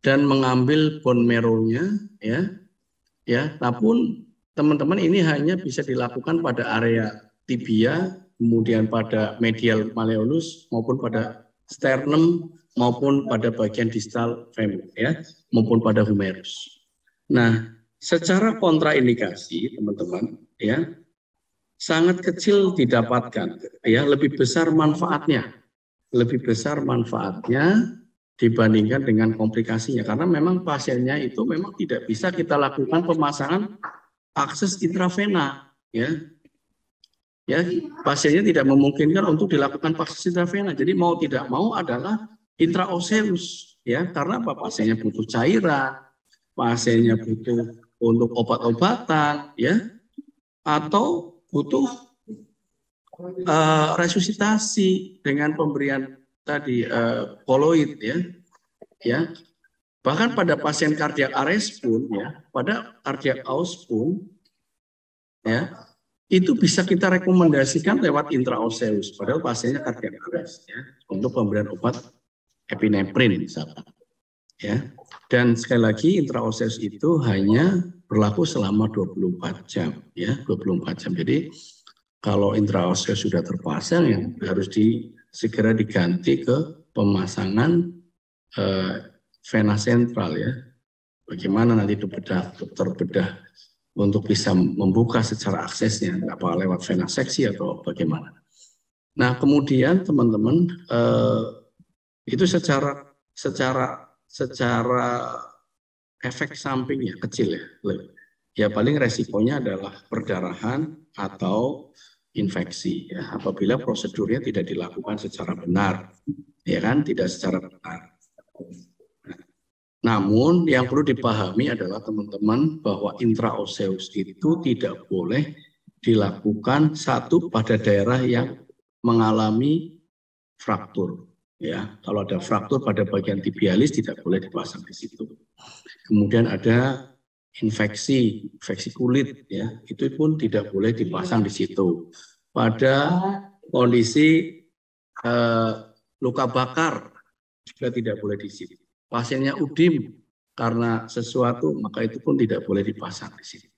mengambil bone marrow-nya ya. Namun teman-teman ini hanya bisa dilakukan pada area tibia, kemudian pada medial malleolus maupun pada sternum maupun pada bagian distal femur ya, maupun pada humerus. Nah, secara kontraindikasi teman-teman ya, sangat kecil didapatkan ya, lebih besar manfaatnya dibandingkan dengan komplikasinya, karena memang pasiennya itu memang tidak bisa kita lakukan pemasangan akses intravena ya. Ya, pasiennya tidak memungkinkan untuk dilakukan akses intravena. Jadi mau tidak mau adalah intraoseus ya, karena apa? Pasiennya butuh cairan, pasiennya butuh untuk obat-obatan ya, atau butuh resusitasi dengan pemberian tadi koloid ya. Bahkan pada pasien kardiak arrest pun ya, pada kardiak aus pun ya, itu bisa kita rekomendasikan lewat intraoseus padahal pasiennya kardiak arrest ya, untuk pemberian obat epinefrin misalkan ya. Dan sekali lagi intraoseus itu hanya berlaku selama 24 jam, ya, 24 jam. Jadi kalau intraoseus sudah terpasang, ya harus segera diganti ke pemasangan vena sentral, ya. Bagaimana nanti dokter bedah untuk bisa membuka secara aksesnya, apa lewat vena seksi atau bagaimana. Nah, kemudian teman-teman itu secara efek sampingnya kecil, ya. Ya paling resikonya adalah perdarahan atau infeksi, ya, apabila prosedurnya tidak dilakukan secara benar, ya kan, tidak secara benar. Namun yang perlu dipahami adalah teman-teman bahwa intraoseus itu tidak boleh dilakukan satu pada daerah yang mengalami fraktur. Ya, kalau ada fraktur pada bagian tibialis tidak boleh dipasang di situ. Kemudian ada infeksi kulit, ya, itu pun tidak boleh dipasang di situ. Pada kondisi luka bakar juga tidak boleh di situ. Pasiennya udim karena sesuatu, maka itu pun tidak boleh dipasang di sini.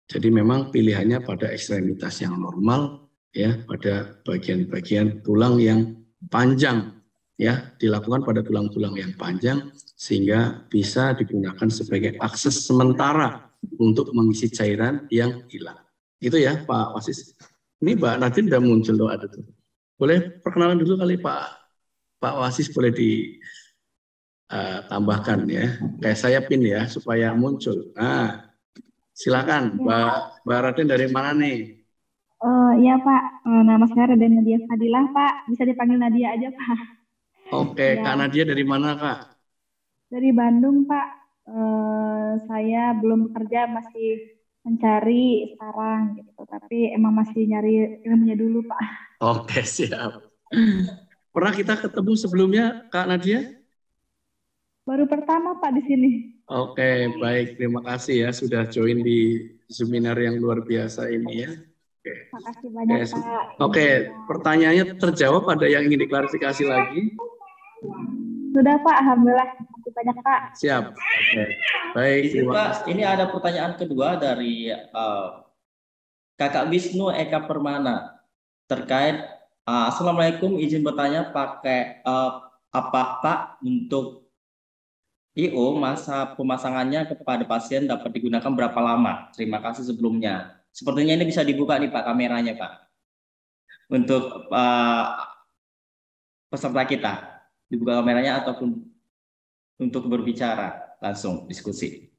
Jadi memang pilihannya pada ekstremitas yang normal, ya, pada bagian-bagian tulang yang panjang, ya, dilakukan pada tulang-tulang yang panjang sehingga bisa digunakan sebagai akses sementara untuk mengisi cairan yang hilang. Itu ya Pak Wasis. Ini Mbak Nadine sudah muncul loh, ada tuh. Boleh perkenalan dulu kali Pak Wasis, boleh tambahkan, ya, kayak saya pin, ya, supaya muncul. Nah, silakan Mbak Raden, dari mana nih? Iya Pak, nama saya Raden Nadia Fadilah Pak, bisa dipanggil Nadia aja Pak. Oke, Ya. Kak Nadia dari mana Kak? Dari Bandung Pak, saya belum bekerja, masih mencari sekarang gitu, tapi emang masih nyari ilmunya dulu Pak. Oke, siap. Pernah kita ketemu sebelumnya Kak Nadia? Baru pertama Pak di sini. Oke, baik. Terima kasih, ya, sudah join di seminar yang luar biasa ini, ya. Oke. Makasih banyak Pak. Oke, pertanyaannya terjawab. Ada yang ingin diklarifikasi lagi? Sudah Pak, alhamdulillah. Makasih banyak Pak. Siap. Oke. Baik, Izin terima Pak, kasih. ini ada pertanyaan kedua dari Kakak Wisnu Eka Permana terkait Assalamualaikum, izin bertanya apa Pak untuk IO masa pemasangannya kepada pasien dapat digunakan berapa lama? Terima kasih sebelumnya. Sepertinya ini bisa dibuka nih Pak kameranya Pak untuk peserta kita, dibuka kameranya ataupun untuk berbicara langsung diskusi.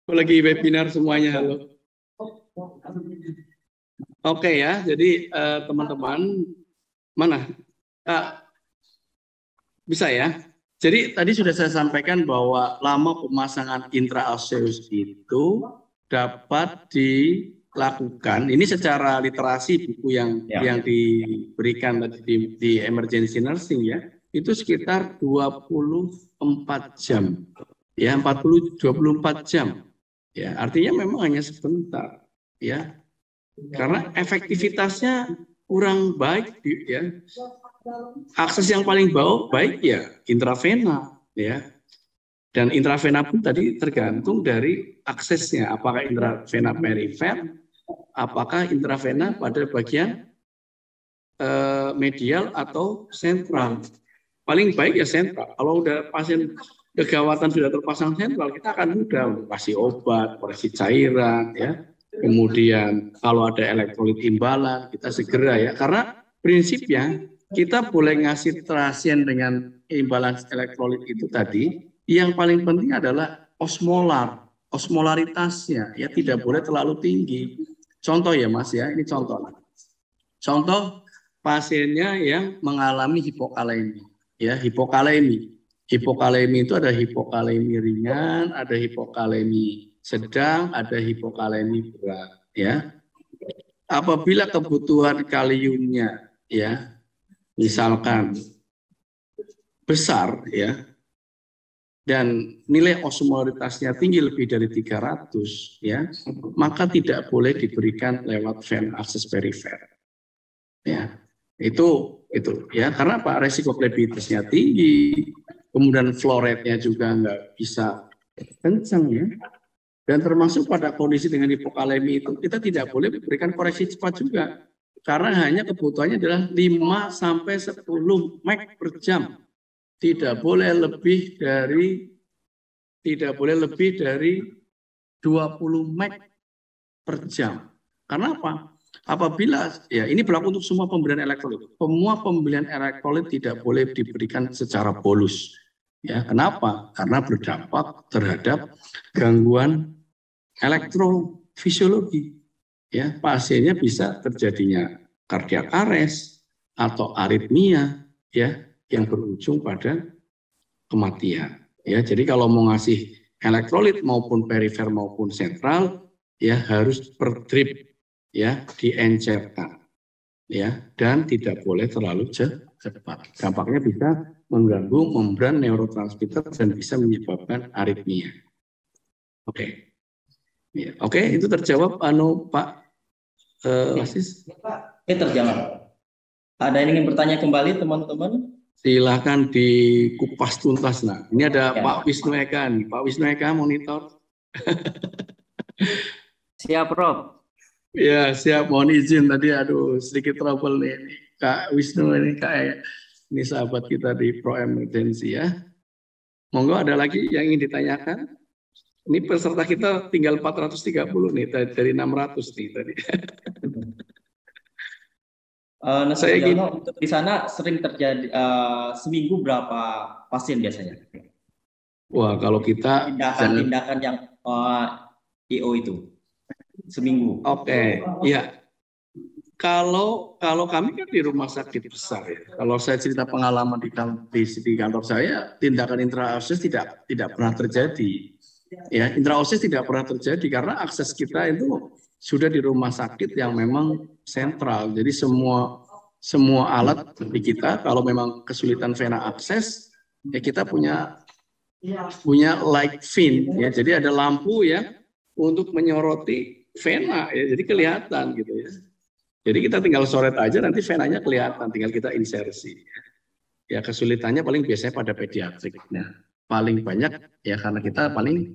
Lagi webinar semuanya, halo. Oke, ya, jadi teman-teman, mana? Bisa, ya. Jadi tadi sudah saya sampaikan bahwa lama pemasangan intraoseus itu dapat dilakukan. Ini secara literasi buku yang diberikan tadi di emergency nursing, ya, itu sekitar 24 jam, ya, 24 jam. Ya, artinya memang hanya sebentar, ya, karena efektivitasnya kurang baik, ya. Akses yang paling baik ya intravena, ya, dan intravena pun tadi tergantung dari aksesnya, apakah intravena perifer, apakah intravena pada bagian medial atau sentral. Paling baik ya sentral. Kalau udah pasien kegawatan sudah terpasang sentral, kita akan mudah kasih obat, koreksi cairan, ya. Kemudian kalau ada elektrolit imbalan, kita segera, ya, karena prinsipnya kita boleh ngasih pasien dengan imbalans elektrolit itu tadi, yang paling penting adalah osmolaritasnya, ya, tidak boleh terlalu tinggi. Contoh ya Mas, ya, ini contoh. Contoh pasiennya yang mengalami hipokalemi, ya, hipokalemi. Hipokalemi itu ada hipokalemi ringan, ada hipokalemi sedang, ada hipokalemi berat, ya. Apabila kebutuhan kaliumnya, ya, misalkan besar, ya, dan nilai osmolaritasnya tinggi lebih dari 300, ya, maka tidak boleh diberikan lewat vena akses perifer, ya. Itu Itu ya, karena apa? Resiko plebitisnya tinggi, kemudian flow rate-nya juga nggak bisa kencang ya. Dan termasuk pada kondisi dengan hipokalemi itu kita tidak boleh memberikan koreksi cepat juga. Karena hanya kebutuhannya adalah 5 sampai 10 meg per jam. Tidak boleh lebih dari 20 meg per jam. Karena apa? Apabila ya ini berlaku untuk semua pemberian elektrolit. Semua pemberian elektrolit tidak boleh diberikan secara bolus. Ya, kenapa? Karena berdampak terhadap gangguan elektrofisiologi. Ya, pasiennya bisa terjadinya kardiak arrest atau aritmia ya yang berujung pada kematian. Ya, jadi kalau mau ngasih elektrolit maupun perifer maupun sentral ya harus per drip ya diencerkan ya dan tidak boleh terlalu cepat. Dampaknya bisa mengganggu membran neurotransmitter dan bisa menyebabkan aritmia. Oke. Ya, oke, itu terjawab Pak Asis? Terjawab. Ada yang ingin bertanya kembali teman-teman? Silakan dikupas tuntas. Nah, ini ada Pak Wisnu Eka nih. Pak Wisnu Eka monitor. Siap, Prof. Ya, siap. Mohon izin tadi, aduh sedikit trouble nih. Kak Wisnu ini kayak ini sahabat kita di Pro Emergency ya. Monggo ada lagi yang ingin ditanyakan? Ini peserta kita tinggal 430 nih dari 600 nih tadi. Saya ingin untuk di sana sering terjadi seminggu berapa pasien biasanya? Wah, kalau kita tindakan yang IO itu seminggu. Oke, iya. Kalau kami kan di rumah sakit besar ya. Kalau saya cerita pengalaman di kantor saya, tindakan intraoseus tidak pernah terjadi. Ya, intraoseus tidak pernah terjadi karena akses kita itu sudah di rumah sakit yang memang sentral. Jadi semua alat di kita kalau memang kesulitan vena akses, ya kita punya light fin ya. Jadi ada lampu ya untuk menyoroti vena ya. Jadi kelihatan gitu ya. Jadi kita tinggal coret aja nanti venanya kelihatan, tinggal kita insersi. Ya kesulitannya paling biasanya pada pediatrik. Nah, paling banyak ya karena kita paling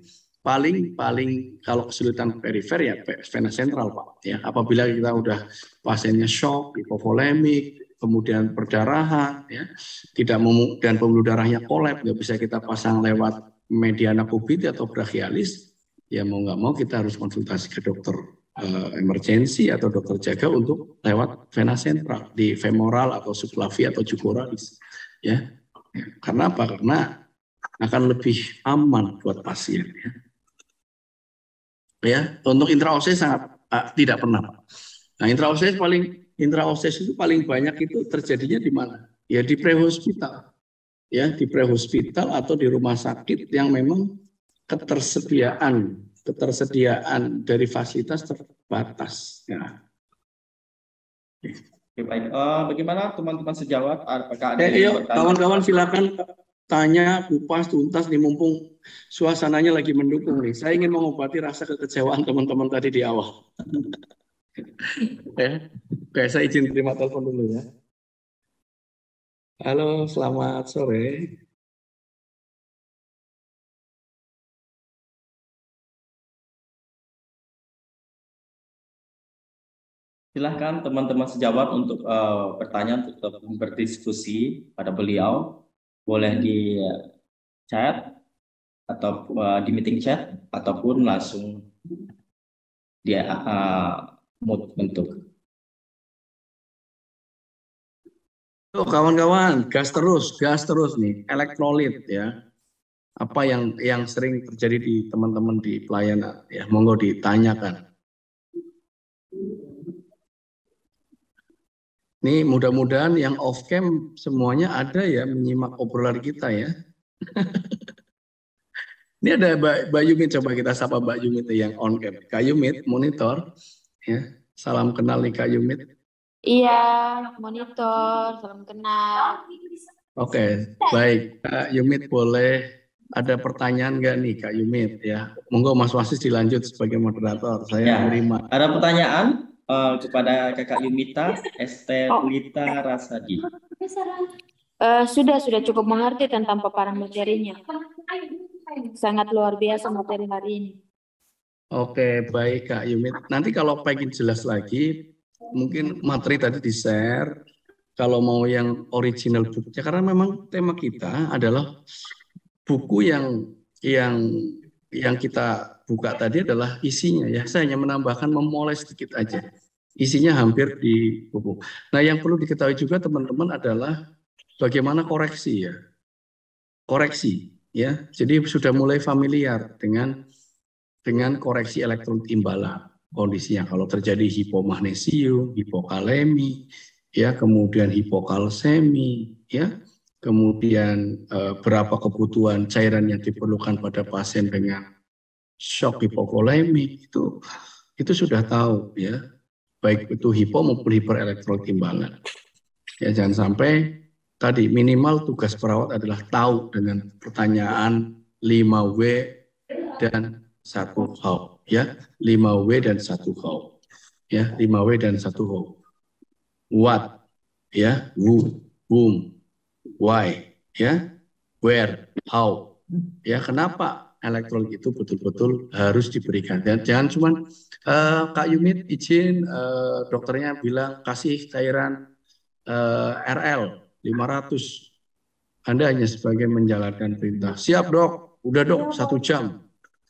kalau kesulitan perifer ya vena sentral Pak. Ya apabila kita udah pasiennya shock, hipovolemik, kemudian perdarahan, ya tidak dan pembuluh darahnya kolap, nggak bisa kita pasang lewat mediana kubit atau brachialis, ya mau nggak mau kita harus konsultasi ke dokter emergency atau dokter jaga untuk lewat vena sentral di femoral atau subclavi atau jugularis ya. Karena apa? Karena akan lebih aman buat pasien ya. Ya, untuk intraoseus sangat tidak pernah. Nah, intraoseus itu paling banyak itu terjadinya di mana? Ya di prehospital. Ya, di prehospital atau di rumah sakit yang memang ketersediaan dari fasilitas terbatas. Ya. Oke, baik. Bagaimana teman-teman sejawat? Apakah ada kawan-kawan silakan tanya, kupas, tuntas nih mumpung suasananya lagi mendukung nih. Saya ingin mengobati rasa kekecewaan teman-teman tadi di awal. Ya. Oke, saya izin terima telepon dulu ya. Halo, selamat sore. Silahkan teman-teman sejawat untuk bertanya, untuk berdiskusi pada beliau. Boleh di chat atau di meeting chat ataupun langsung di mute bentuk. Kawan-kawan, gas terus nih, elektrolit ya. Apa yang sering terjadi di teman-teman di pelayanan ya, monggo ditanyakan. Nih mudah-mudahan yang off cam semuanya ada ya menyimak obrolan kita ya. Ini ada Mbak Yumit, coba kita sapa Mbak Yumit yang on cam. Kak Yumit monitor ya. Salam kenal nih Kak Yumit. Iya, monitor, salam kenal. Oke, baik. Kak Yumit boleh ada pertanyaan nggak nih Kak Yumit ya? Monggo Mas Wasis dilanjut sebagai moderator. Saya menerima. Ada pertanyaan? kepada Kakak Yumita, Estelita Rasadi. Sudah cukup mengerti tentang paparan materinya. Sangat luar biasa materi hari ini. Oke, baik Kak Yumit. Nanti kalau pengen jelas lagi, mungkin materi tadi di-share. Kalau mau yang original bukunya, karena memang tema kita adalah buku yang kita buka tadi adalah isinya ya. Saya hanya menambahkan memulai sedikit aja. Isinya hampir di buku. Nah, yang perlu diketahui juga teman-teman adalah bagaimana koreksi ya. Koreksi ya. Jadi sudah mulai familiar dengan koreksi elektrolit imbalan. Kondisinya kalau terjadi hipomagnesium, hipokalemi, ya, kemudian hipokalsemi, ya, kemudian berapa kebutuhan cairan yang diperlukan pada pasien dengan shock hipovolemi, itu sudah tahu ya, baik itu hipo maupun hiperelektrolit imbalan. Ya, jangan sampai tadi minimal tugas perawat adalah tahu dengan pertanyaan 5W dan 1 how, ya, 5W dan 1 how, ya, 5W dan 1 how. What, ya, who, whom, why, ya, where, how, ya, kenapa elektrolit itu betul-betul harus diberikan. Dan jangan cuma Kak Yumit izin dokternya bilang kasih cairan RL 500. Anda hanya sebagai menjalankan perintah. Siap dok, udah dok 1 jam.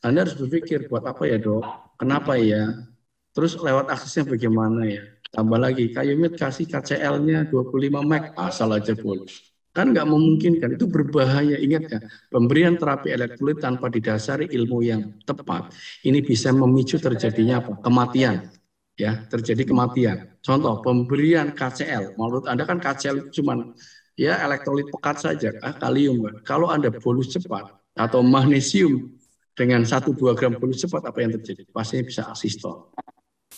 Anda harus berpikir buat apa ya dok, kenapa ya, terus lewat aksesnya bagaimana ya. Tambah lagi, Kak Yumit kasih KCL-nya 25 meg, asal aja boleh. Kan nggak memungkinkan, itu berbahaya. Ingat ya, pemberian terapi elektrolit tanpa didasari ilmu yang tepat, ini bisa memicu terjadinya apa? Kematian. Ya, terjadi kematian. Contoh, pemberian KCL. Menurut Anda kan KCL itu cuma ya elektrolit pekat saja, kalium. Kalau Anda bolus cepat atau magnesium dengan 1-2 gram bolus cepat, apa yang terjadi? Pastinya bisa asistol.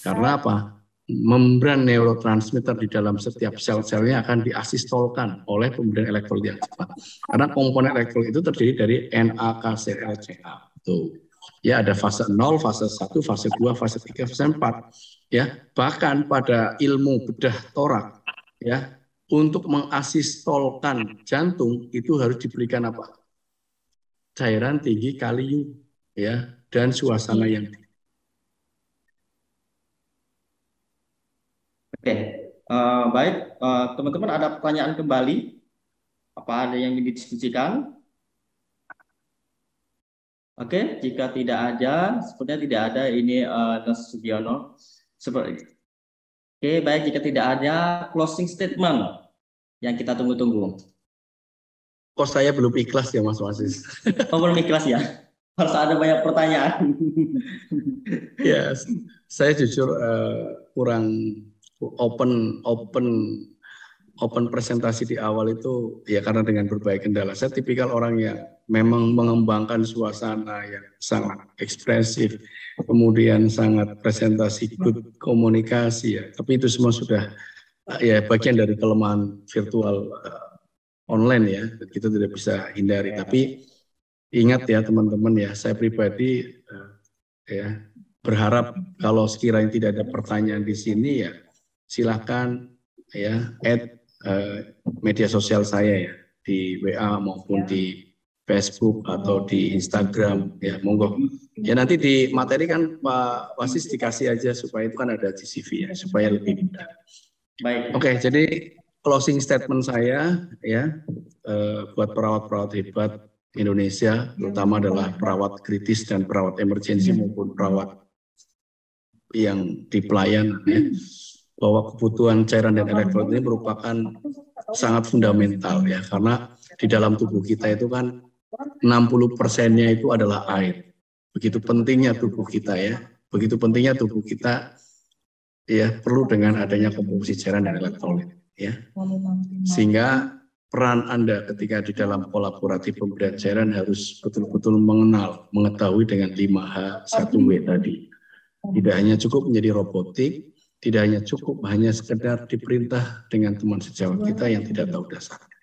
Karena apa? Membran neurotransmitter di dalam setiap sel-selnya akan diasistolkan oleh pemberian elektrolit yang cepat. Karena komponen elektrolit itu terdiri dari NaCCl-Ca. Tuh. Ya, ada fase 0, fase 1, fase 2, fase 3, fase 4. Ya, bahkan pada ilmu bedah torak, ya, untuk mengasistolkan jantung itu harus diberikan apa? Cairan tinggi kalium, ya, dan suasana yang tinggi. Oke, baik, teman-teman ada pertanyaan kembali? Apa ada yang ingin didiskusikan? Oke, jika tidak ada, sepertinya tidak ada. Ini Mas Sugiono. Oke, baik, jika tidak ada closing statement yang kita tunggu-tunggu. Kok saya belum ikhlas ya Mas Wasis? Oh, belum ikhlas ya? Harus ada banyak pertanyaan. Ya, saya jujur kurang open presentasi di awal itu ya karena dengan berbagai kendala. Saya tipikal orang yang memang mengembangkan suasana yang sangat ekspresif, kemudian sangat presentasi, good komunikasi ya. Tapi itu semua sudah ya bagian dari kelemahan virtual online ya. Kita tidak bisa hindari. Tapi ingat ya teman-teman ya, saya pribadi ya berharap kalau sekiranya tidak ada pertanyaan di sini ya silakan ya add media sosial saya ya di WA maupun di Facebook atau di Instagram ya, monggo ya. Nanti di materi kan Pak Wasis dikasih aja supaya itu kan ada di CV ya, supaya lebih mudah. Baik. Oke, jadi closing statement saya ya buat perawat-perawat hebat Indonesia, terutama adalah perawat kritis dan perawat emergensi maupun perawat yang di pelayanan ya, bahwa kebutuhan cairan dan elektrolit ini merupakan sangat fundamental ya, karena di dalam tubuh kita itu kan 60%-nya itu adalah air. Begitu pentingnya tubuh kita ya, begitu pentingnya tubuh kita ya perlu dengan adanya komposisi cairan dan elektrolit ya. Sehingga peran Anda ketika di dalam kolaboratif pemberian cairan harus betul-betul mengenal, mengetahui dengan 5H 1W tadi. Tidak hanya cukup menjadi robotik, tidak hanya cukup hanya sekedar diperintah dengan teman sejawat kita yang tidak tahu dasarnya.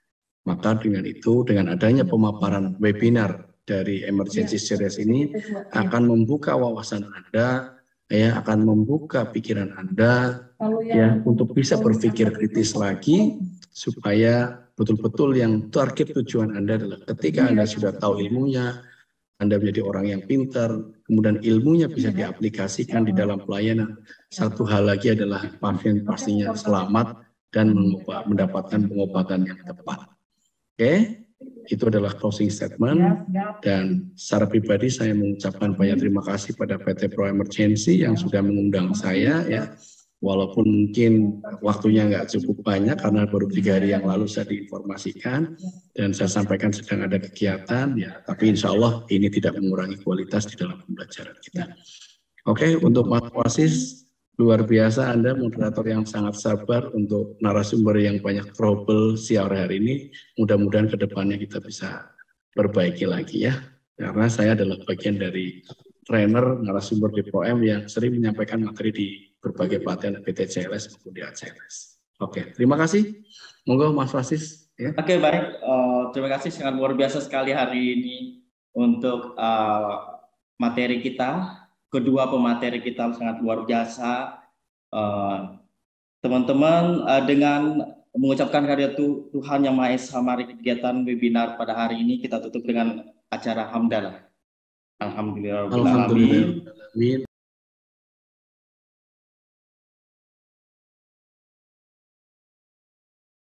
Maka dengan itu, dengan adanya pemaparan webinar dari Emergency Series ini akan membuka wawasan Anda ya akan membuka pikiran Anda ya untuk bisa berpikir kritis lagi supaya betul-betul yang target tujuan Anda adalah ketika Anda sudah tahu ilmunya, Anda menjadi orang yang pintar, kemudian ilmunya bisa diaplikasikan di dalam pelayanan. Satu hal lagi adalah pasien pastinya selamat dan mendapatkan pengobatan yang tepat. Oke, itu adalah closing statement. Dan secara pribadi saya mengucapkan banyak terima kasih pada PT Pro Emergency yang sudah mengundang saya ya. Walaupun mungkin waktunya nggak cukup banyak karena baru 3 hari yang lalu saya diinformasikan dan saya sampaikan sedang ada kegiatan ya, tapi insya Allah ini tidak mengurangi kualitas di dalam pembelajaran kita. Oke, untuk Mas Wasis luar biasa Anda moderator yang sangat sabar untuk narasumber yang banyak trouble siang hari ini. Mudah-mudahan kedepannya kita bisa perbaiki lagi ya, karena saya adalah bagian dari trainer narasumber di ProM yang sering menyampaikan materi di berbagai pelatihan PTCLS maupun di ACLS. Oke, terima kasih. Monggo Mas Wasis. Ya. Oke, baik. Terima kasih, sangat luar biasa sekali hari ini untuk materi kita. Kedua pemateri kita sangat luar biasa. Teman-teman, dengan mengucapkan kehadirat Tuhan Yang Maha Esa, mari kegiatan webinar pada hari ini kita tutup dengan acara hamdalah. Alhamdulillah. Alhamdulillah.